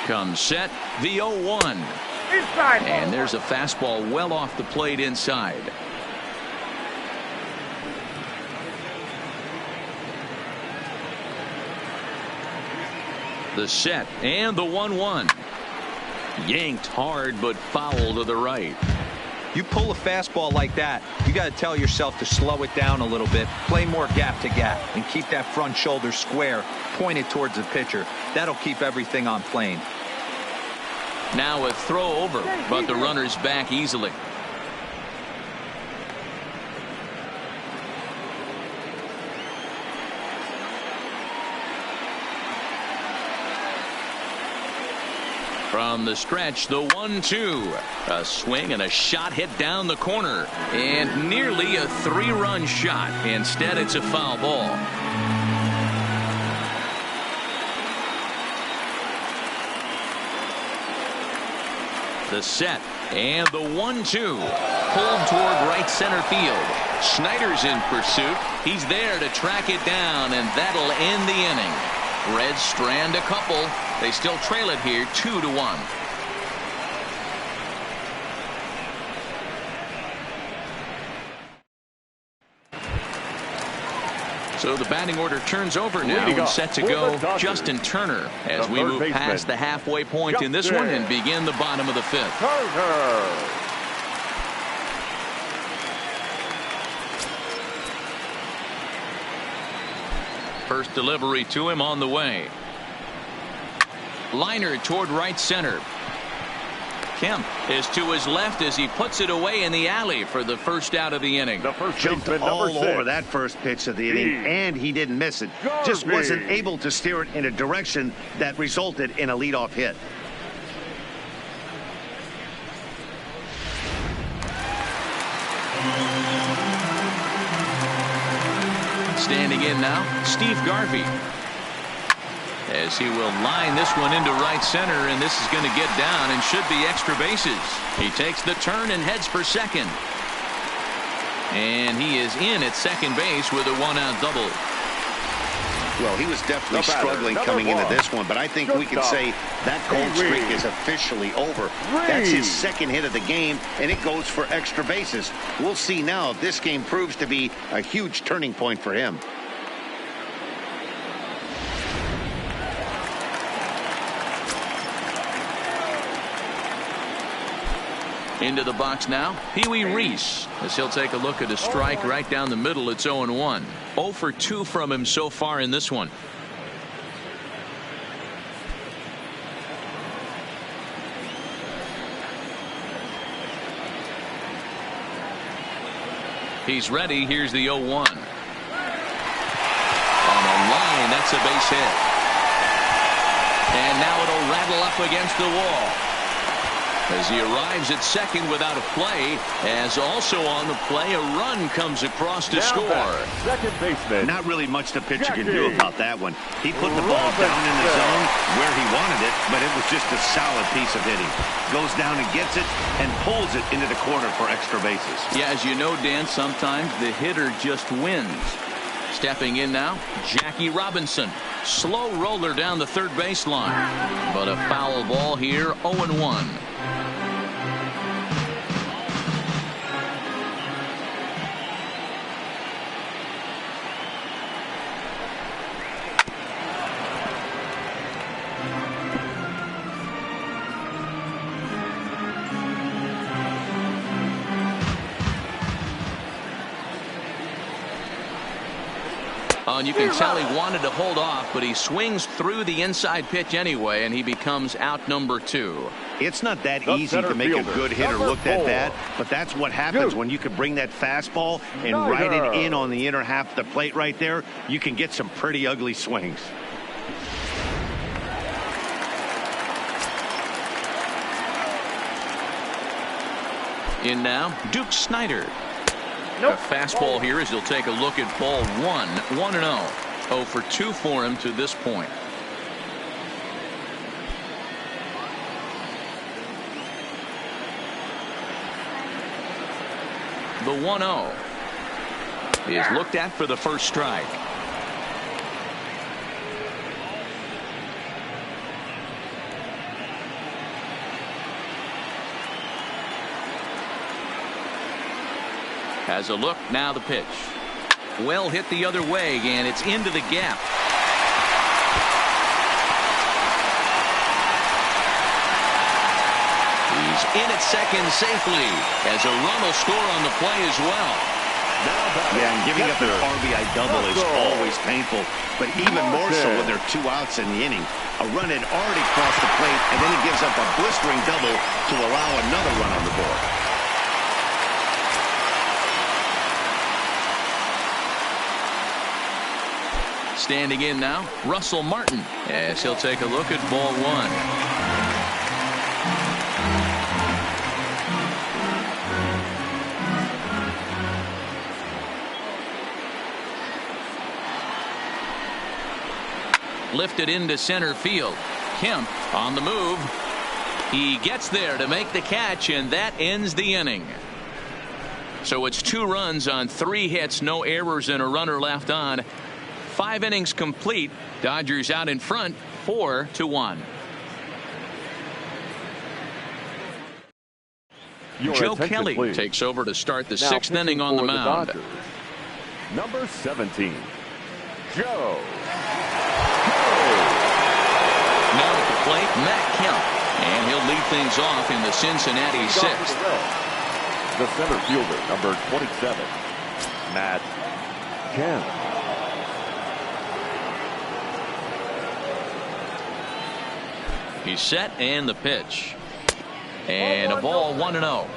Comes set, the 0-1. And there's a fastball well off the plate inside. The set and the 1-1. Yanked hard but foul to the right. You pull a fastball like that, you got to tell yourself to slow it down a little bit, play more gap to gap, and keep that front shoulder square pointed towards the pitcher. That'll keep everything on plane. Now a throw over, but the runner's back easily. From the stretch, the 1-2. A swing and a shot hit down the corner. And nearly a 3-run shot. Instead, it's a foul ball. The set and the 1-2. Pulled toward right center field. Schneider's in pursuit. He's there to track it down, and that'll end the inning. Reds strand a couple. They still trail it here 2-1. So the batting order turns over now and set to go Justin Turner as we move past the halfway point in this one and begin the bottom of the 5th. Turner. First delivery to him on the way. Liner toward right center. Kemp is to his left as he puts it away in the alley for the first out of the inning. The first Jumped baseman, all number 6. over that first pitch of the inning, and he didn't miss it. Just wasn't able to steer it in a direction that resulted in a leadoff hit. Standing in now, Steve Garvey. as he will line this one into right center, and this is going to get down and should be extra bases. He takes the turn and heads for second. And he is in at second base with a one-out double. Well, he was definitely struggling coming into this one, but I think we can say that cold streak is officially over. That's his second hit of the game, and it goes for extra bases. We'll see now if this game proves to be a huge turning point for him. Into the box now, Pee Wee Reese, as he'll take a look at a strike right down the middle. It's 0-1. 0 for 2 from him so far in this one. He's ready. Here's the 0-1. On the line, that's a base hit. And now it'll rattle up against the wall as he arrives at second without a play, as also on the play a run comes across to score. Second baseman. Not really much the pitcher can do about that one. He put the ball down in the zone where he wanted it, but it was just a solid piece of hitting. Goes down and gets it and pulls it into the corner for extra bases. Yeah, as you know, Dan, sometimes the hitter just wins. Stepping in now, Jackie Robinson. Slow roller down the third baseline, but a foul ball here. 0-1. And you can tell he wanted to hold off, but he swings through the inside pitch anyway, and he becomes out number 2. It's not that easy to make a good hitter look that bad, but that's what happens when you can bring that fastball and ride it in on the inner half of the plate right there. You can get some pretty ugly swings. In now, Duke Snider. A fastball here as he'll take a look at ball 1. 1-0. 0 for 2 for him to this point. The 1-0 is looked at for the first strike. Has a look, now the pitch. Well hit the other way, and it's into the gap. He's in at second safely, as a run will score on the play as well. Yeah, and giving up an RBI double is always painful, but even more so when there are 2 outs in the inning. A run had already crossed the plate, and then he gives up a blistering double to allow another run on the board. Standing in now, Russell Martin, as he'll take a look at ball 1. Lifted into center field. Kemp on the move. He gets there to make the catch, and that ends the inning. So it's 2 runs on 3 hits, no errors, and a runner left on. 5 innings complete. Dodgers out in front 4-1. Joe Kelly takes over to start the 6th inning on the mound. Number 17, Joe. Now at the plate, Matt Kemp, and he'll lead things off in the Cincinnati 6th. The center fielder, number 27, Matt Kemp. He's set, and the pitch. And a ball, 1-0.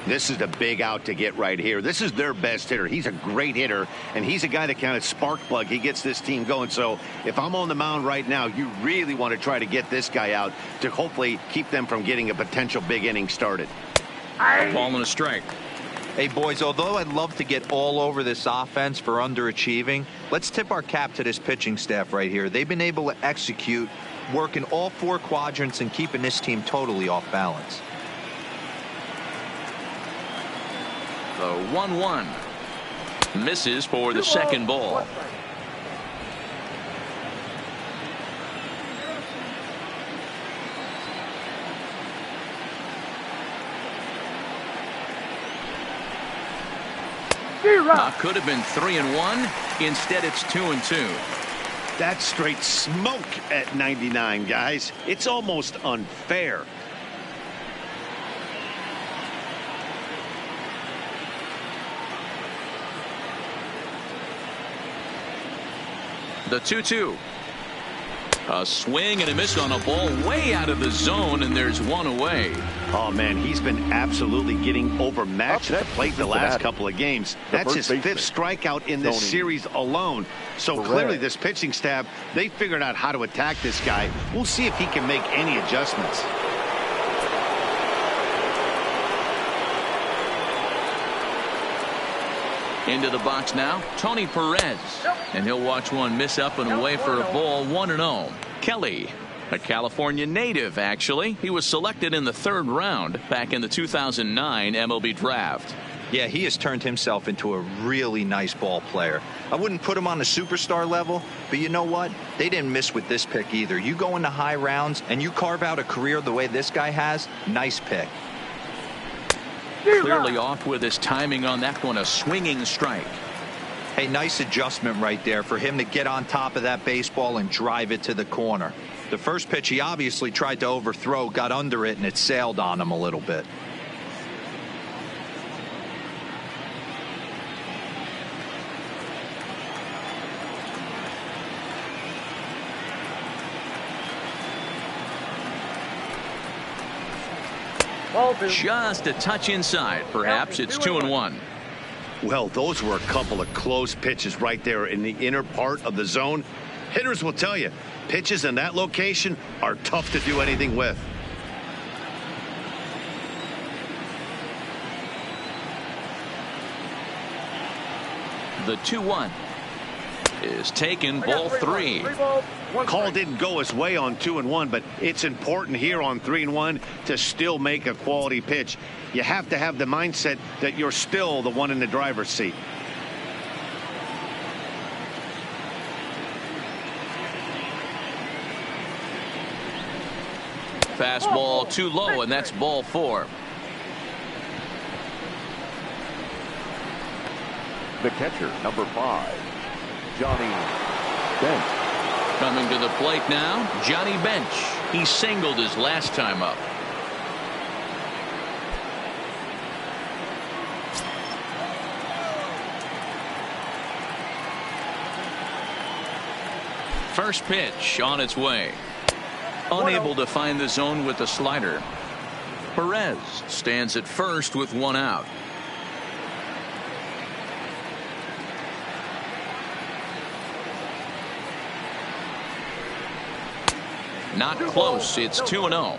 This is the big out to get right here. This is their best hitter. He's a great hitter, and he's a guy that kind of spark plug. He gets this team going. So if I'm on the mound right now, you really want to try to get this guy out to hopefully keep them from getting a potential big inning started. A ball and a strike. Hey, boys, although I'd love to get all over this offense for underachieving, let's tip our cap to this pitching staff right here. They've been able to execute, working all 4 quadrants and keeping this team totally off balance. The 1-1 misses for the second ball. Could have been 3-1. Instead, it's 2-2. That's straight smoke at 99, guys. It's almost unfair. The 2-2. A swing and a miss on a ball way out of the zone, and there's one away. Oh, man, he's been absolutely getting overmatched at the plate the last couple of games. That's his 5th strikeout in this series alone. So clearly this pitching staff, they figured out how to attack this guy. We'll see if he can make any adjustments. Into the box now, Tony Perez. And he'll watch one miss up and away for a ball, 1-0. Kelly, a California native, actually. He was selected in the 3rd round back in the 2009 MLB draft. Yeah, he has turned himself into a really nice ball player. I wouldn't put him on the superstar level, but you know what? They didn't miss with this pick either. You go into high rounds and you carve out a career the way this guy has, nice pick. Clearly off with his timing on that one, a swinging strike. Hey, nice adjustment right there for him to get on top of that baseball and drive it to the corner. The first pitch he obviously tried to overthrow, got under it, and it sailed on him a little bit. Just a touch inside. Perhaps it's 2-1. Well, those were a couple of close pitches right there in the inner part of the zone. Hitters will tell you, pitches in that location are tough to do anything with. The 2-1 is taken, ball 3. Call didn't go his way on 2-1, but it's important here on 3-1 to still make a quality pitch. You have to have the mindset that you're still the one in the driver's seat. Fastball too low, and that's ball 4. The catcher, number 5, Johnny Bench. Coming to the plate now, Johnny Bench. He singled his last time up. First pitch on its way. Unable to find the zone with the slider. Perez stands at first with 1 out. Not close. It's 2-0.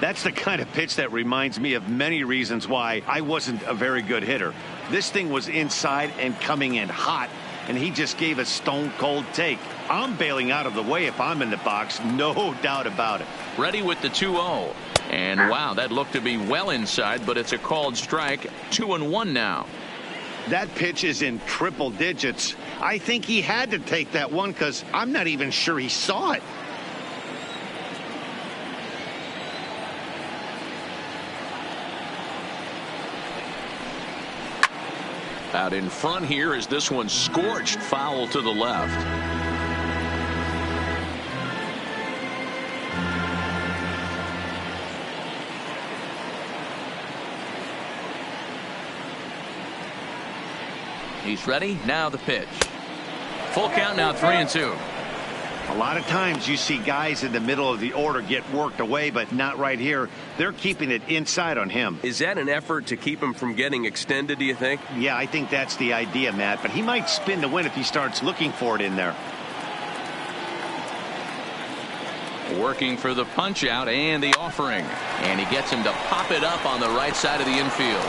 That's the kind of pitch that reminds me of many reasons why I wasn't a very good hitter. This thing was inside and coming in hot, and he just gave a stone cold take. I'm bailing out of the way if I'm in the box, no doubt about it. Ready with the 2-0. And wow, that looked to be well inside, but it's a called strike. 2-1 now. That pitch is in triple digits. I think he had to take that one because I'm not even sure he saw it. Out in front here is this one scorched foul to the left. He's ready. Now the pitch. Full count now, 3-2. A lot of times you see guys in the middle of the order get worked away, but not right here. They're keeping it inside on him. Is that an effort to keep him from getting extended, do you think? Yeah, I think that's the idea, Matt, but he might spin to win if he starts looking for it in there. Working for the punch out and the offering, and he gets him to pop it up on the right side of the infield.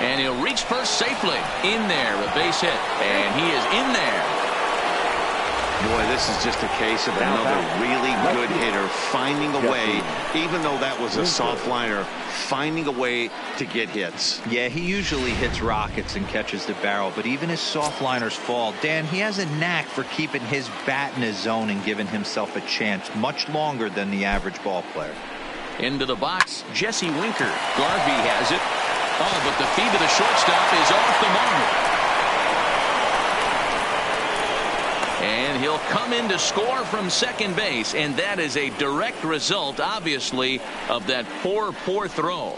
And he'll reach first safely. In there, a base hit. And he is in there. Boy, this is just a case of another really good hitter finding a way, even though that was a soft liner, finding a way to get hits. Yeah, he usually hits rockets and catches the barrel, but even his soft liners fall. Dan, he has a knack for keeping his bat in his zone and giving himself a chance much longer than the average ball player. Into the box, Jesse Winker. Garvey has it. Oh, but the feed to the shortstop is off the mark. And he'll come in to score from second base, and that is a direct result, obviously, of that poor throw.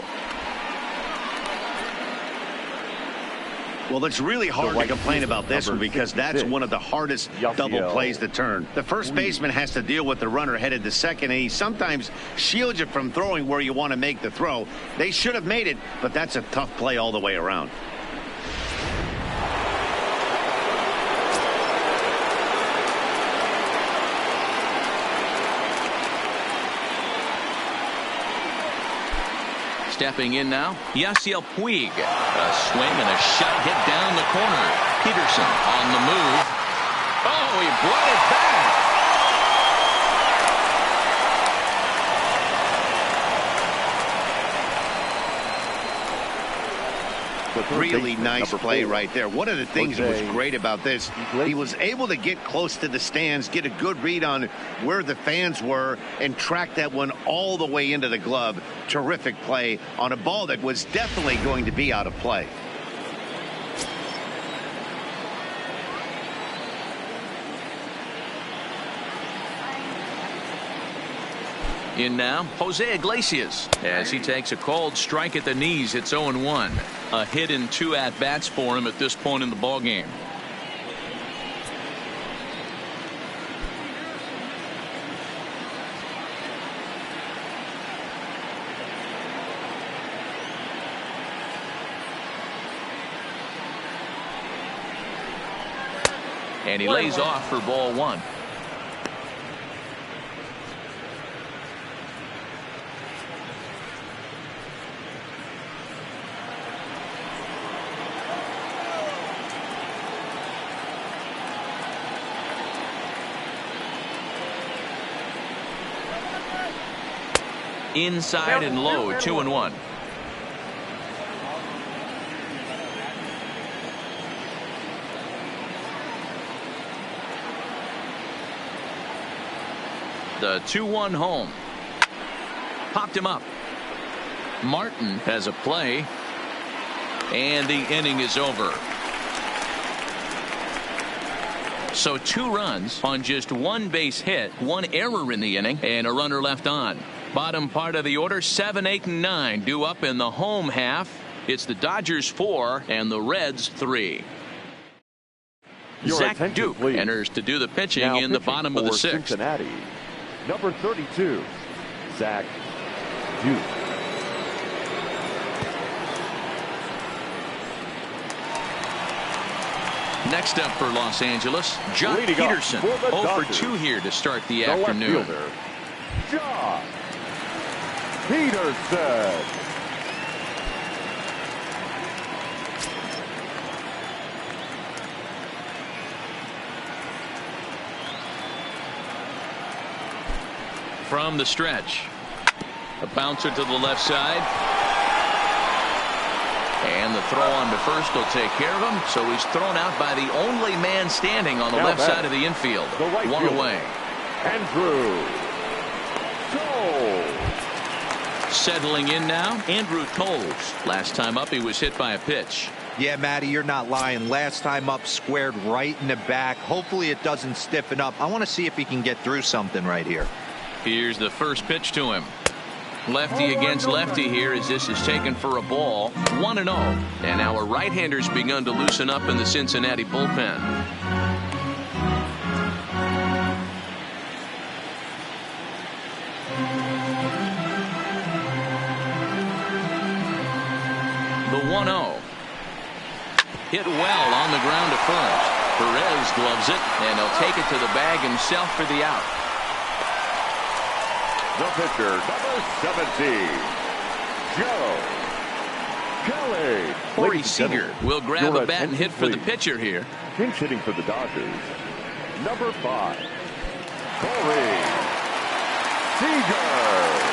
Well, it's really hard to complain about this one because that's one of the hardest double plays to turn. The first baseman has to deal with the runner headed to second, and he sometimes shields you from throwing where you want to make the throw. They should have made it, but that's a tough play all the way around. Stepping in now, Yasiel Puig. A swing and a shot hit down the corner. Peterson on the move. Oh, he brought it back. Really nice play right there. One of the things that was great about this, he was able to get close to the stands, get a good read on where the fans were, and track that one all the way into the glove. Terrific play on a ball that was definitely going to be out of play. In now, Jose Iglesias as he takes a cold strike at the knees. It's 0-1. A hit in 2 at-bats for him at this point in the ball game. And he lays off for ball 1. Inside and low, 2-1. The 2-1 home. Popped him up. Martin has a play. And the inning is over. So 2 runs on just 1 base hit, 1 error in the inning, and a runner left on. Bottom part of the order, 7, 8, and 9 due up in the home half. It's the Dodgers 4 and the Reds 3. Zach Duke enters to do the pitching in the bottom of the 6th. Cincinnati, number 32, Zach Duke. Next up for Los Angeles, Joc Peterson. 0 for 2 here to start the afternoon. Left fielder, Joc Peterson. From the stretch, a bouncer to the left side. And the throw on to first will take care of him. So he's thrown out by the only man standing on the left side of the infield. Right 1 fielder, away. Andrew Toles. Settling in now, Andrew Toles. Last time up, he was hit by a pitch. Yeah, Matty, you're not lying. Last time up, squared right in the back. Hopefully it doesn't stiffen up. I want to see if he can get through something right here. Here's the first pitch to him. Lefty against lefty here as this is taken for a ball. 1-0. And our right-handers begun to loosen up in the Cincinnati bullpen. The 1-0. Hit well on the ground to first. Perez gloves it, and he'll take it to the bag himself for the out. The pitcher, number 17, Joe Kelly. Corey Ladies and Seager gentlemen, will grab your a bat and hit attention, for the please. pitcher here. Pinch hitting for the Dodgers, number 5, Corey Seager.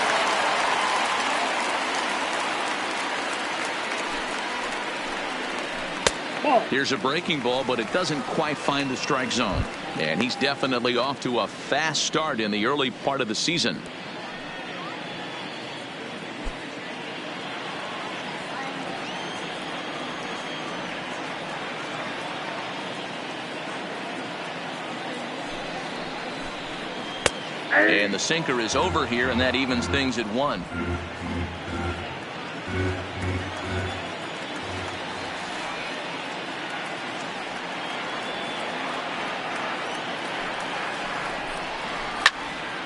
Here's a breaking ball, but it doesn't quite find the strike zone. And he's definitely off to a fast start in the early part of the season. And the sinker is over here, and that evens things at 1.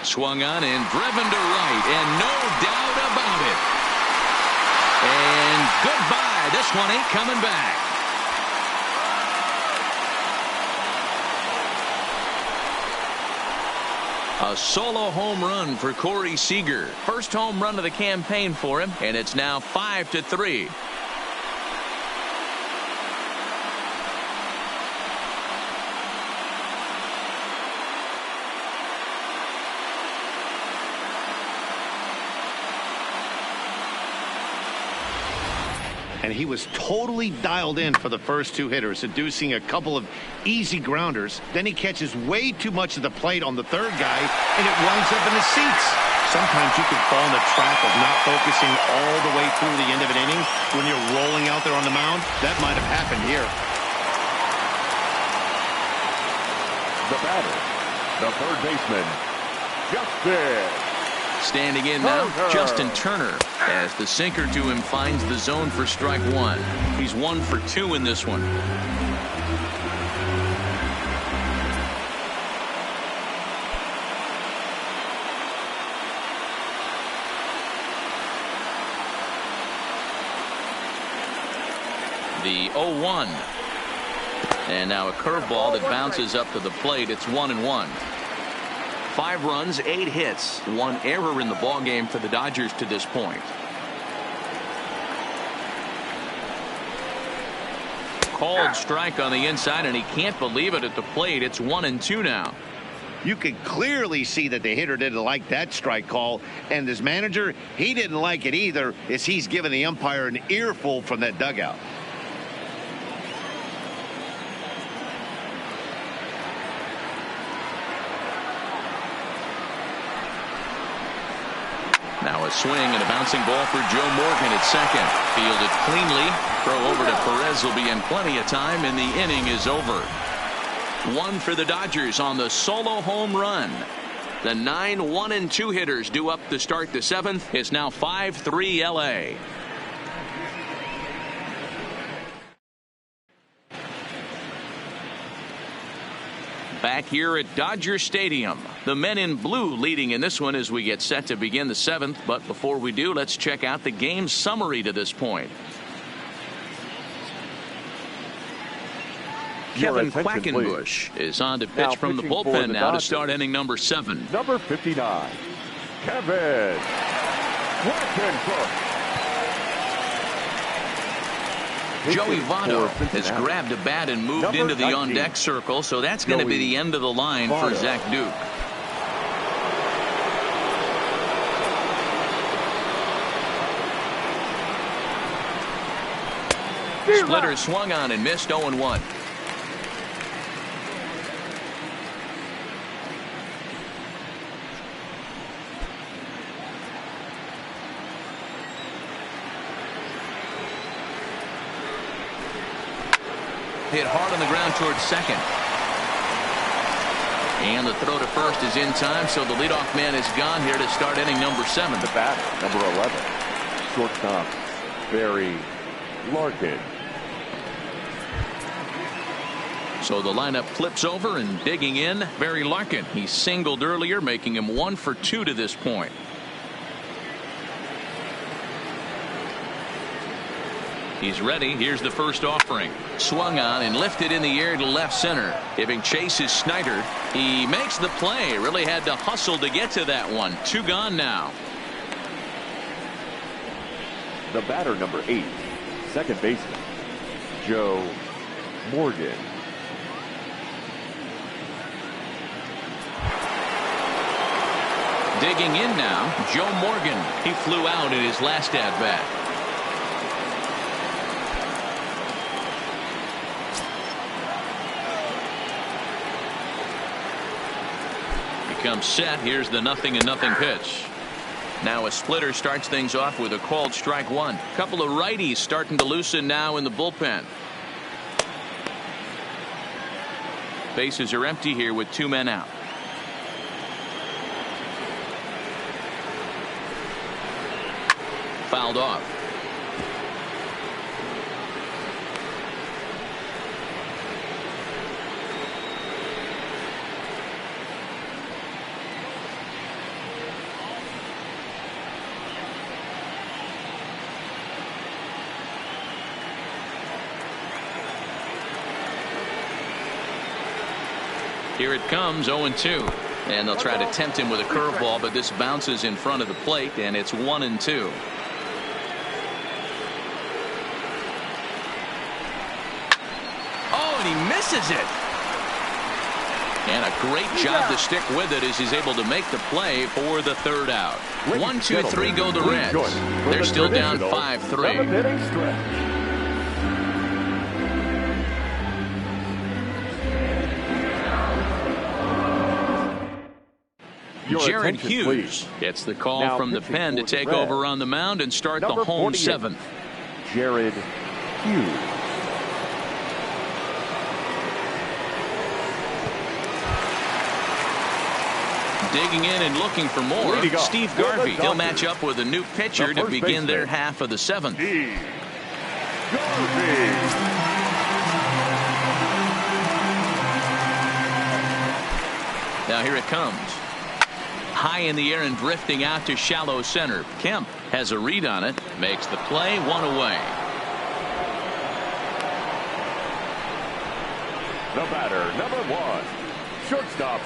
Swung on and driven to right, and no doubt about it. And goodbye. This one ain't coming back. A solo home run for Corey Seager. First home run of the campaign for him, and it's now 5-3. And he was totally dialed in for the first 2 hitters, seducing a couple of easy grounders. Then he catches way too much of the plate on the 3rd guy, and it winds up in the seats. Sometimes you can fall in the trap of not focusing all the way through the end of an inning when you're rolling out there on the mound. That might have happened here. The batter, the 3rd baseman, Justin. Standing in now, Turner. Justin Turner, as the sinker to him finds the zone for strike 1. He's 1 for 2 in this one. The 0-1. And now a curveball that bounces up to the plate. It's 1-1. 5 runs, 8 hits, 1 error in the ballgame for the Dodgers to this point. Called strike on the inside, and he can't believe it at the plate. It's 1-2 now. You could clearly see that the hitter didn't like that strike call, and his manager, he didn't like it either, as he's giving the umpire an earful from that dugout. Now a swing and a bouncing ball for Joe Morgan at second. Fielded cleanly. Throw over to Perez will be in plenty of time, and the inning is over. 1 for the Dodgers on the solo home run. The 9 1-2 hitters due up to start the 7th. It's now 5-3 LA. Back here at Dodger Stadium, the men in blue leading in this one as we get set to begin the 7th. But before we do, let's check out the game summary to this point. Kevin Quackenbush is on to pitch from the bullpen now to start inning number 7. Number 59, Kevin Quackenbush. Joey Votto has grabbed a bat and moved into the on-deck circle, so that's going to be the end of the line for Zach Duke. Splitter swung on and missed 0-1. Hit hard on the ground towards second. And the throw to first is in time, so the leadoff man is gone here to start inning number 7. The batter, number 11, shortstop, Barry Larkin. So the lineup flips over, and digging in, Barry Larkin. He singled earlier, making him 1 for 2 to this point. He's ready. Here's the first offering. Swung on and lifted in the air to left center. Giving chase is Snyder. He makes the play. Really had to hustle to get to that one. 2 gone now. The batter, number 8, second baseman, Joe Morgan. Digging in now, Joe Morgan. He flew out in his last at-bat. He comes set. Here's the 0-0 pitch. Now a splitter starts things off with a called strike one. Couple of righties starting to loosen now in the bullpen. Bases are empty here with 2 men out. Fouled off. Here it comes, 0-2. And they'll try to tempt him with a curveball, but this bounces in front of the plate, and it's 1-2. And he misses it. And a great job to stick with it as he's able to make the play for the third out. 1, 2, 3 go the Reds. They're still down 5-3. Jared Hughes gets the call from the pen to take over on the mound and start the home 7th. Jared Hughes. Digging in and looking for more, Steve Garvey. He'll match up with a new pitcher to begin their half of the 7th. Now here it comes. High in the air and drifting out to shallow center. Kemp has a read on it. Makes the play, 1 away. The batter, number 1, shortstop,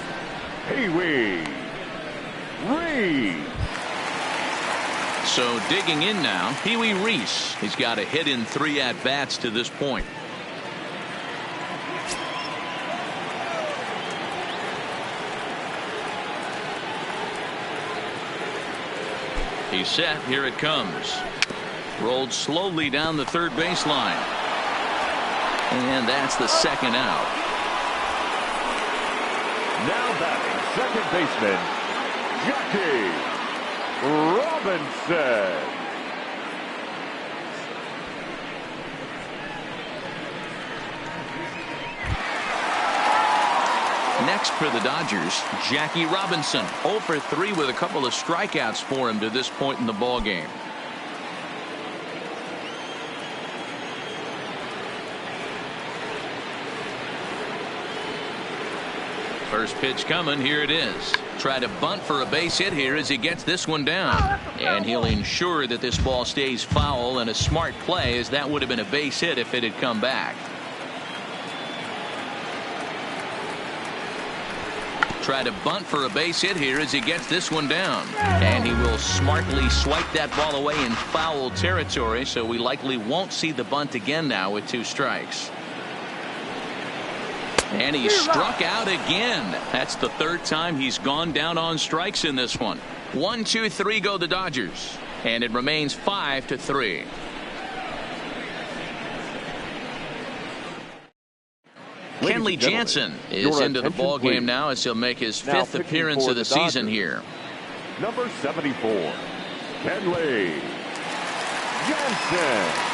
Pee-wee Reese. So digging in now, Pee-wee Reese. He's got a hit in 3 at-bats to this point. He's set. Here it comes. Rolled slowly down the third baseline. And that's the 2nd out. Now batting second baseman, Jackie Robinson. Next for the Dodgers, Jackie Robinson. 0 for 3 with a couple of strikeouts for him to this point in the ball game. First pitch coming. Here it is. Try to bunt for a base hit here as he gets this one down. And he'll ensure that this ball stays foul, and a smart play, as that would have been a base hit if it had come back. Try to bunt for a base hit here as he gets this one down. And he will smartly swipe that ball away in foul territory, so we likely won't see the bunt again now with 2 strikes. And he struck out again. That's the 3rd time he's gone down on strikes in this one. 1, 2, 3 go the Dodgers. And it remains 5-3. Kenley Jansen is into the ball game now as he'll make his 5th appearance of the season here. Number 74, Kenley Jansen.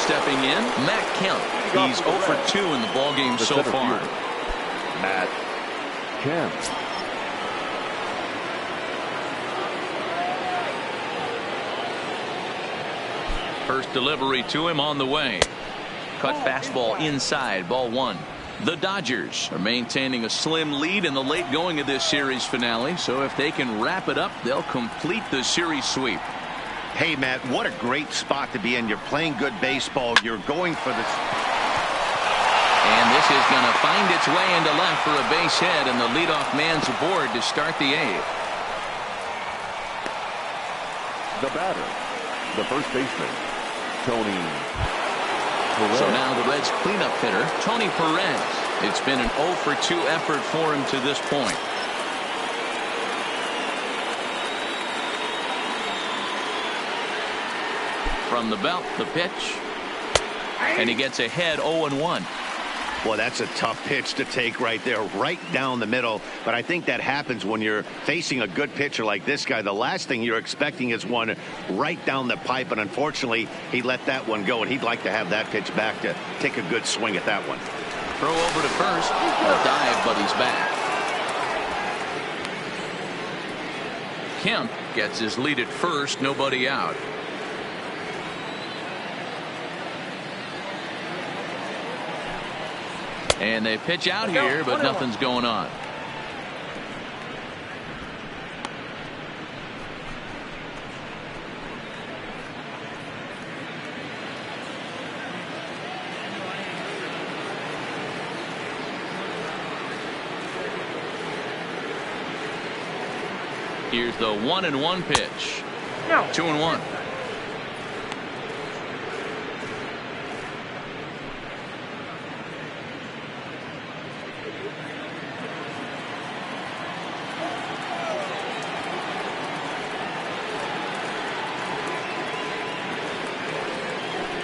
Stepping in, Matt Kemp. He's 0 for 2 in the ball game so far. Matt Kemp. First delivery to him on the way. Cut fastball inside, ball 1. The Dodgers are maintaining a slim lead in the late going of this series finale, so if they can wrap it up, they'll complete the series sweep. Hey, Matt, what a great spot to be in. You're playing good baseball. You're going for this. And this is going to find its way into left for a base hit, and the leadoff man's aboard to start the 8th. The batter, the first baseman, Tony Perez. So now the Reds cleanup hitter, Tony Perez. It's been an 0 for 2 effort for him to this point. From the belt, the pitch. And he gets ahead 0-1. Well, that's a tough pitch to take right there, right down the middle. But I think that happens when you're facing a good pitcher like this guy. The last thing you're expecting is one right down the pipe. And unfortunately, he let that one go. And he'd like to have that pitch back to take a good swing at that one. Throw over to first. A dive, but he's back. Kemp gets his lead at first. Nobody out. And they pitch out here, but nothing's going on. Here's the 1-1 pitch. 2-1.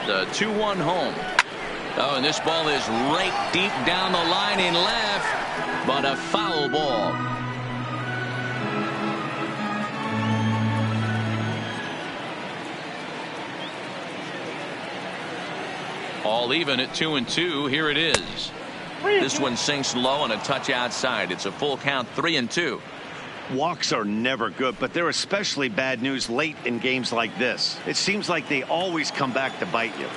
The 2-1 home. Oh, and this ball is right deep down the line in left, but a foul ball. All even at 2-2. Here it is. This one sinks low and a touch outside. It's a full count, 3-2. Walks are never good, but they're especially bad news late in games like this. It seems like they always come back to bite you.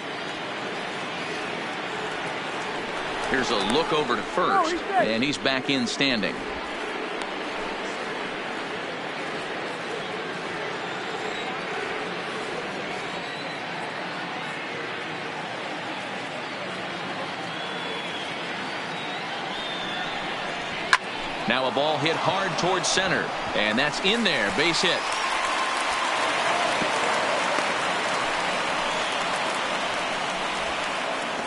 Here's a look over to first, and he's back in standing. Now a ball hit hard towards center, and that's in there. Base hit.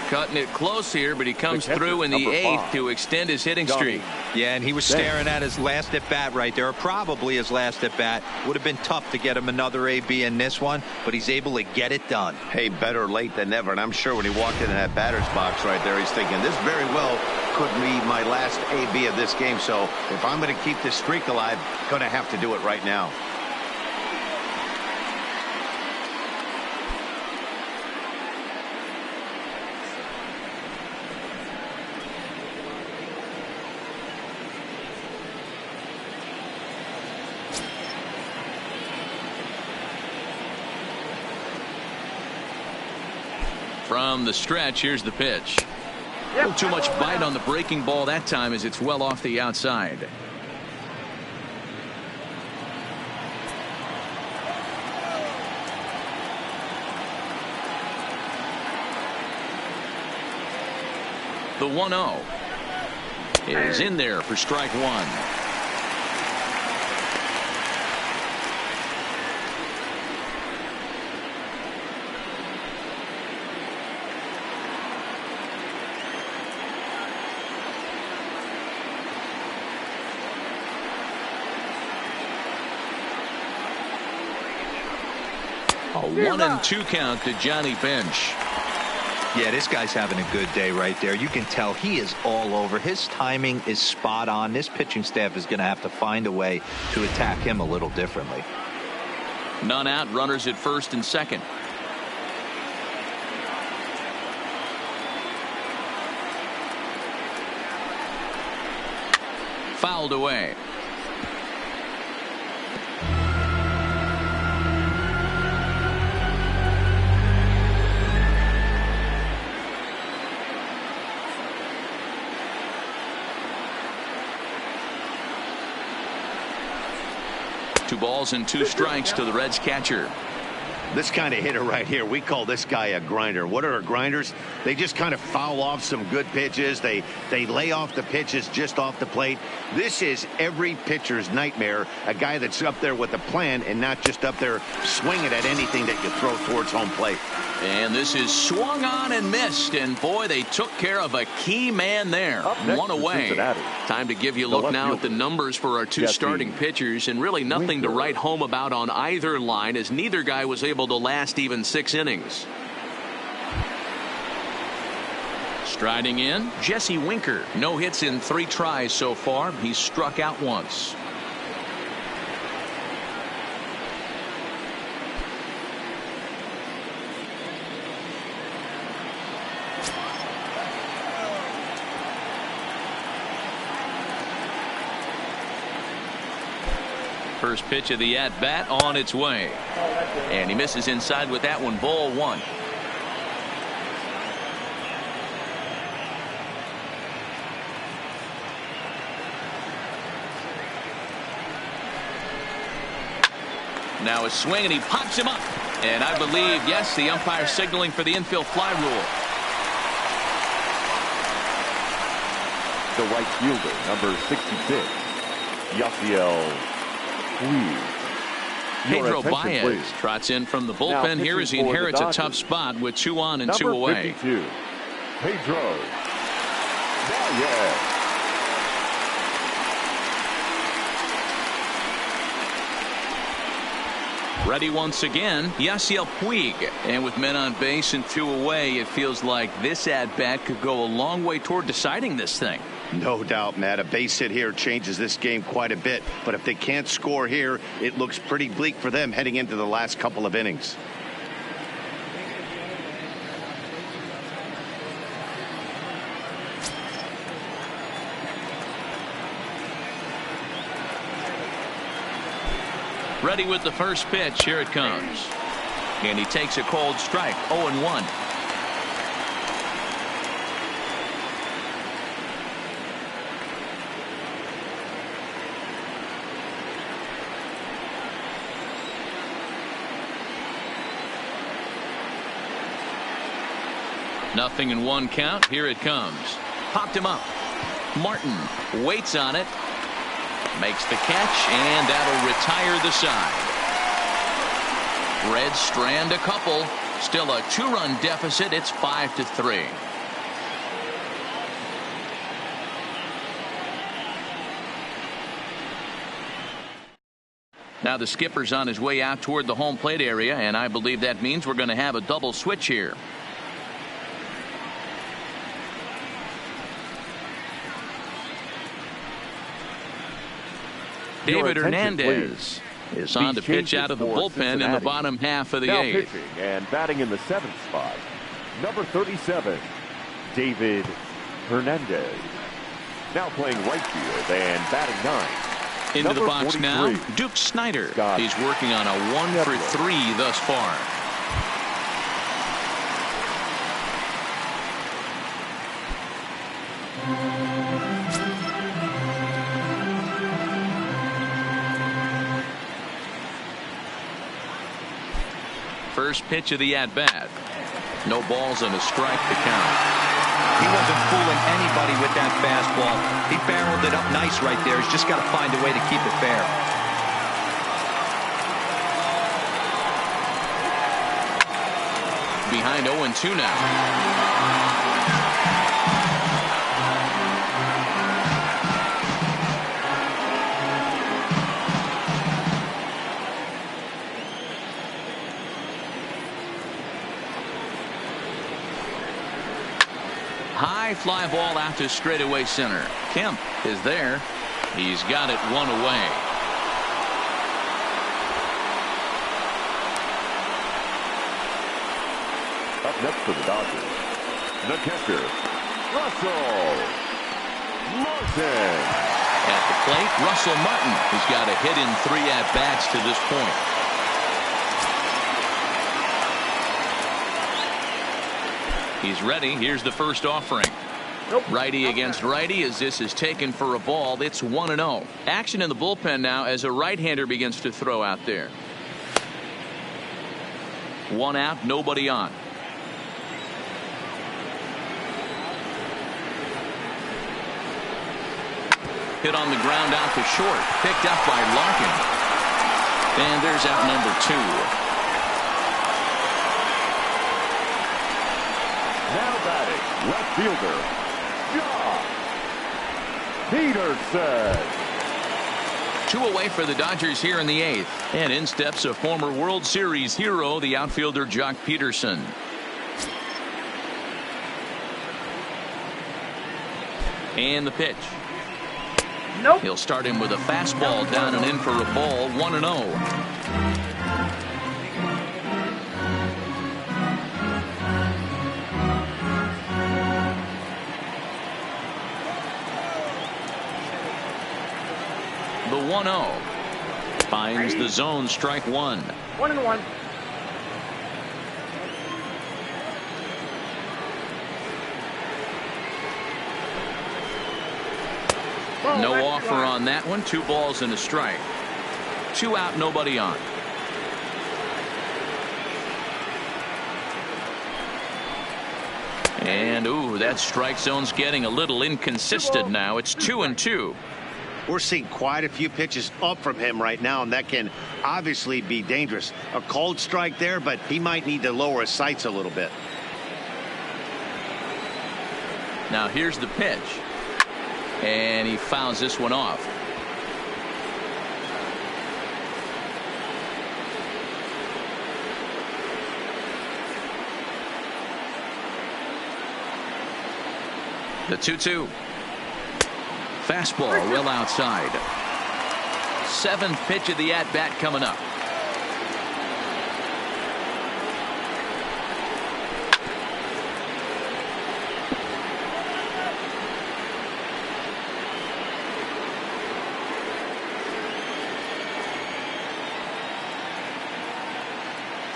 Cutting it close here, but he comes through in the 8th to extend his hitting streak. Yeah, and he was staring at his last at bat right there, or probably his last at bat. Would have been tough to get him another AB in this one, but he's able to get it done. Hey, better late than never. And I'm sure when he walked in that batter's box right there, he's thinking this very well could be my last AB of this game. So if I'm going to keep this streak alive, going to have to do it right now. From the stretch, here's the pitch. A little too much bite on the breaking ball that time as it's well off the outside. The 1-0 is in there for strike one. A 1-2 count to Johnny Bench. Yeah, this guy's having a good day right there. You can tell he is all over. His timing is spot on. This pitching staff is going to have to find a way to attack him a little differently. None out, runners at first and second. Fouled away. Two balls and two strikes to the Reds catcher. This kind of hitter right here, we call this guy a grinder. What are grinders? They just kind of foul off some good pitches. They lay off the pitches just off the plate. This is every pitcher's nightmare, a guy that's up there with a plan and not just up there swinging at anything that you throw towards home plate. And this is swung on and missed, and boy, they took care of a key man there. One away. Time to give you a look now at the numbers for our two starting pitchers, and really nothing to write home about on either line, as neither guy was able to last even 6 innings. Striding in, Jesse Winker. No hits in 3 tries so far. He's struck out once. First pitch of the at-bat on its way. And he misses inside with that one. Ball 1. Now a swing, and he pops him up. And I believe, yes, the umpire signaling for the infield fly rule. The right fielder, number 66, Yasiel Pedro Baez trots in from the bullpen here as he inherits a tough spot with 2 on and 2 away. 52, Pedro Baez. Ready once again, Yasiel Puig. And with men on base and 2 away, it feels like this at-bat could go a long way toward deciding this thing. No doubt, Matt. A base hit here changes this game quite a bit. But if they can't score here, it looks pretty bleak for them heading into the last couple of innings. Ready with the first pitch. Here it comes. And he takes a cold strike. 0-1. Nothing in 1 count. Here it comes. Popped him up. Martin waits on it. Makes the catch, and that'll retire the side. Reds strand a couple. Still a 2-run deficit. It's 5-3. Now the skipper's on his way out toward the home plate area, and I believe that means we're going to have a double switch here. David Hernandez is on to pitch out of the bullpen in the bottom half of the 8th. Pitching and batting in the 7th spot, number 37, David Hernandez. Now playing right field and batting 9. Into number the box 43, now, Duke Snider. He's working on a 1 for 3 thus far. First pitch of the at-bat. No balls and a strike to count. He wasn't fooling anybody with that fastball. He barreled it up nice right there. He's just got to find a way to keep it fair. Behind 0-2 now. High fly ball out to straightaway center. Kemp is there. He's got it 1 away. Up next for the Dodgers, the catcher, Russell Martin. At the plate, Russell Martin, who's got a hit in 3 at-bats to this point. He's ready. Here's the first offering. Righty against righty as this is taken for a ball. It's 1-0. Action in the bullpen now as a right-hander begins to throw out there. 1 out, nobody on. Hit on the ground out to short. Picked up by Larkin. And there's out number 2. Now batting, left fielder, Josh Peterson. 2 away for the Dodgers here in the 8th. And in steps a former World Series hero, the outfielder Jock Peterson. And the pitch. Nope. He'll start him with a fastball down and in for a ball. 1-0. The 1-0 finds the zone, strike 1. 1-1. No offer on that one. 2 balls and a strike. 2 out, nobody on. And ooh, that strike zone's getting a little inconsistent now. It's 2-2. We're seeing quite a few pitches up from him right now, and that can obviously be dangerous. A cold strike there, but he might need to lower his sights a little bit. Now here's the pitch. And he fouls this one off. The 2-2. Fastball well outside. 7th pitch of the at-bat coming up.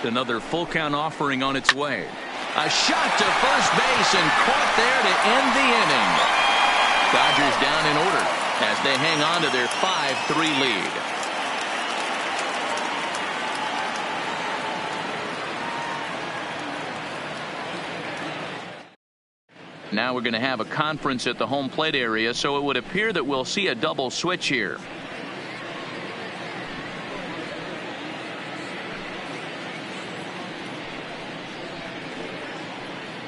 Another full count offering on its way. A shot to first base and caught there to end the inning. Dodgers down in order as they hang on to their 5-3 lead. Now we're going to have a conference at the home plate area, so it would appear that we'll see a double switch here.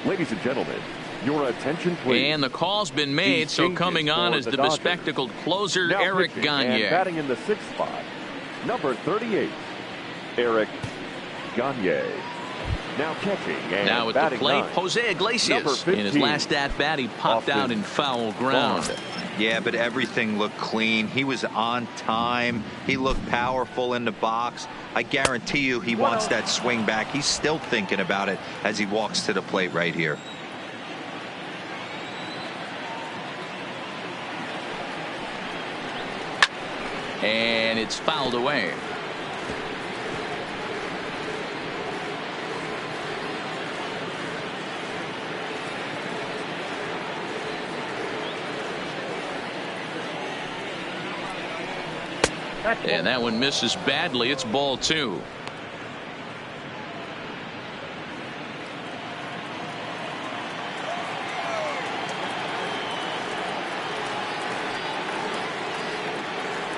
Ladies and gentlemen, your attention please. And the call's been made, so coming on is the bespectacled closer, now Eric Gagne. And batting in the 6th spot, number 38, Eric Gagne. Now catching and now at the plate, 9, Jose Iglesias. In his last at-bat, he popped out in foul ground. Yeah, but everything looked clean. He was on time. He looked powerful in the box. I guarantee you he wants that swing back. He's still thinking about it as he walks to the plate right here. And it's fouled away. And that one misses badly. It's ball 2.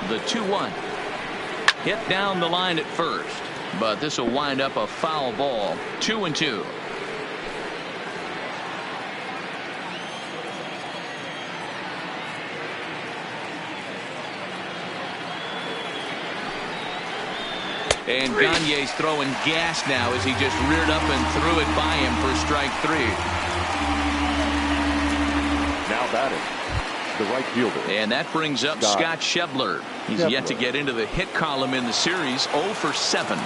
The 2-1. Hit down the line at first, but this will wind up a foul ball. 2-2. And Gagne's throwing gas now as he just reared up and threw it by him for strike 3. Now batting, the right fielder. And that brings up Scott Schebler. He's yet to get into the hit column in the series. 0 for 7.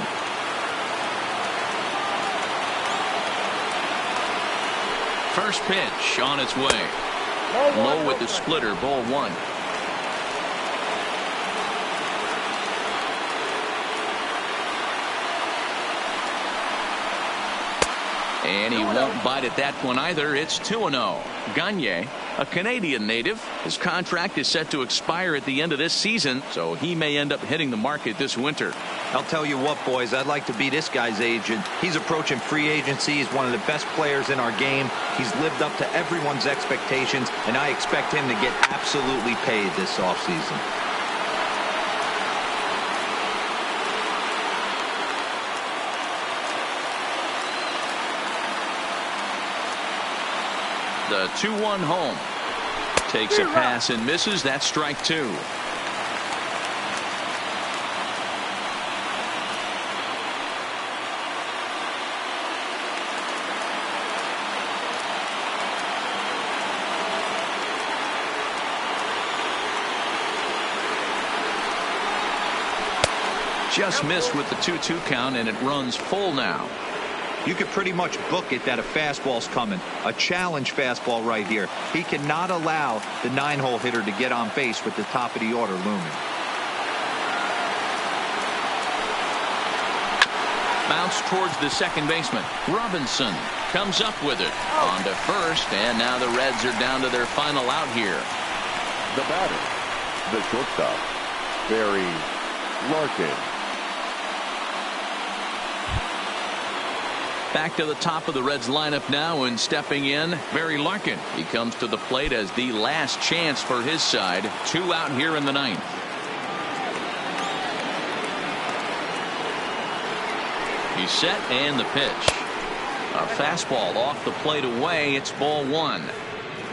First pitch on its way. Low with the splitter, ball 1. And he won't bite at that one either. It's 2-0. Gagne, a Canadian native, his contract is set to expire at the end of this season, so he may end up hitting the market this winter. I'll tell you what, boys, I'd like to be this guy's agent. He's approaching free agency. He's one of the best players in our game. He's lived up to everyone's expectations, and I expect him to get absolutely paid this offseason. The 2-1 home. Takes a pass and misses. That's strike 2. Just missed with the 2-2 count, and it runs full now. You could pretty much book it that a fastball's coming. A challenge fastball right here. He cannot allow the 9-hole hitter to get on base with the top of the order looming. Bounce towards the second baseman. Robinson comes up with it. On to first, and now the Reds are down to their final out here. The batter, the shortstop, Barry Larkin. Back to the top of the Reds lineup now, and stepping in, Barry Larkin. He comes to the plate as the last chance for his side. 2 out here in the 9th. He's set, and the pitch. A fastball off the plate away. It's ball 1.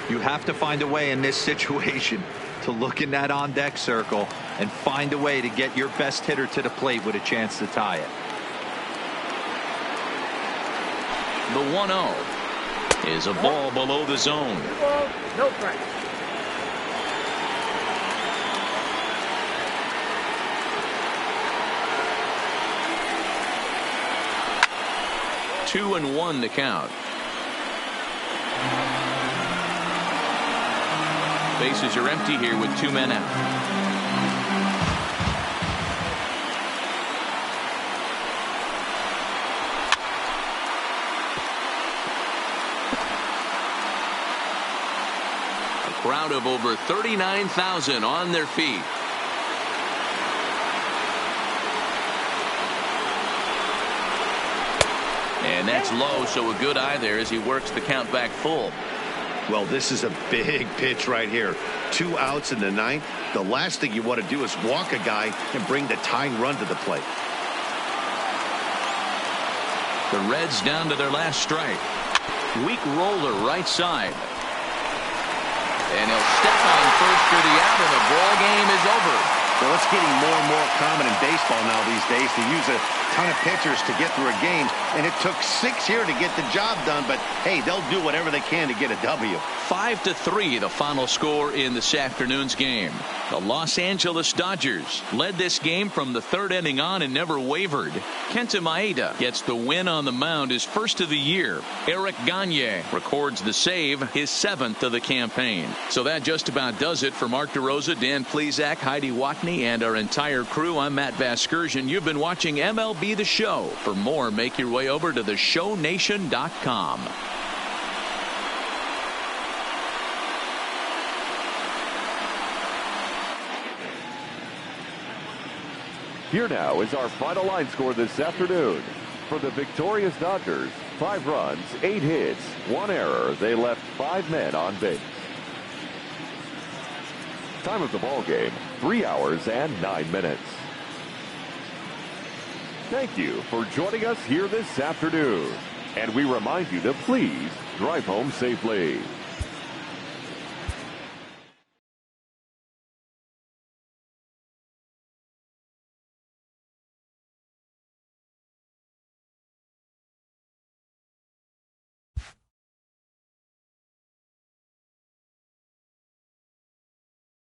You have to find a way in this situation to look in that on-deck circle and find a way to get your best hitter to the plate with a chance to tie it. The 1-0 is a ball below the zone. No strike. Two and 1 to count. Bases are empty here with 2 men out. Crowd of over 39,000 on their feet. And that's low, so a good eye there as he works the count back full. Well, this is a big pitch right here. 2 outs in the 9th. The last thing you want to do is walk a guy and bring the tying run to the plate. The Reds down to their last strike. Weak roller right side. And he'll step on first for the out, and the ball game is over. Well, it's getting more and more common in baseball now these days to use a ton of pitchers to get through a game, and it took 6 here to get the job done, but hey, they'll do whatever they can to get a W. 5-3 the final score in this afternoon's game. The Los Angeles Dodgers led this game from the 3rd inning on and never wavered. Kenta Maeda gets the win on the mound, his first of the year. Eric Gagne records the save, his 7th of the campaign. So that just about does it for Mark DeRosa, Dan Plesac, Heidi Watney, and our entire crew. I'm Matt Vasgersian. You've been watching MLB The Show. For more, make your way over to theshownation.com. Here now is our final line score this afternoon. For the victorious Dodgers, 5 runs, 8 hits, 1 error. They left 5 men on base. Time of the ball game, 3 hours and 9 minutes. Thank you for joining us here this afternoon. And we remind you to please drive home safely.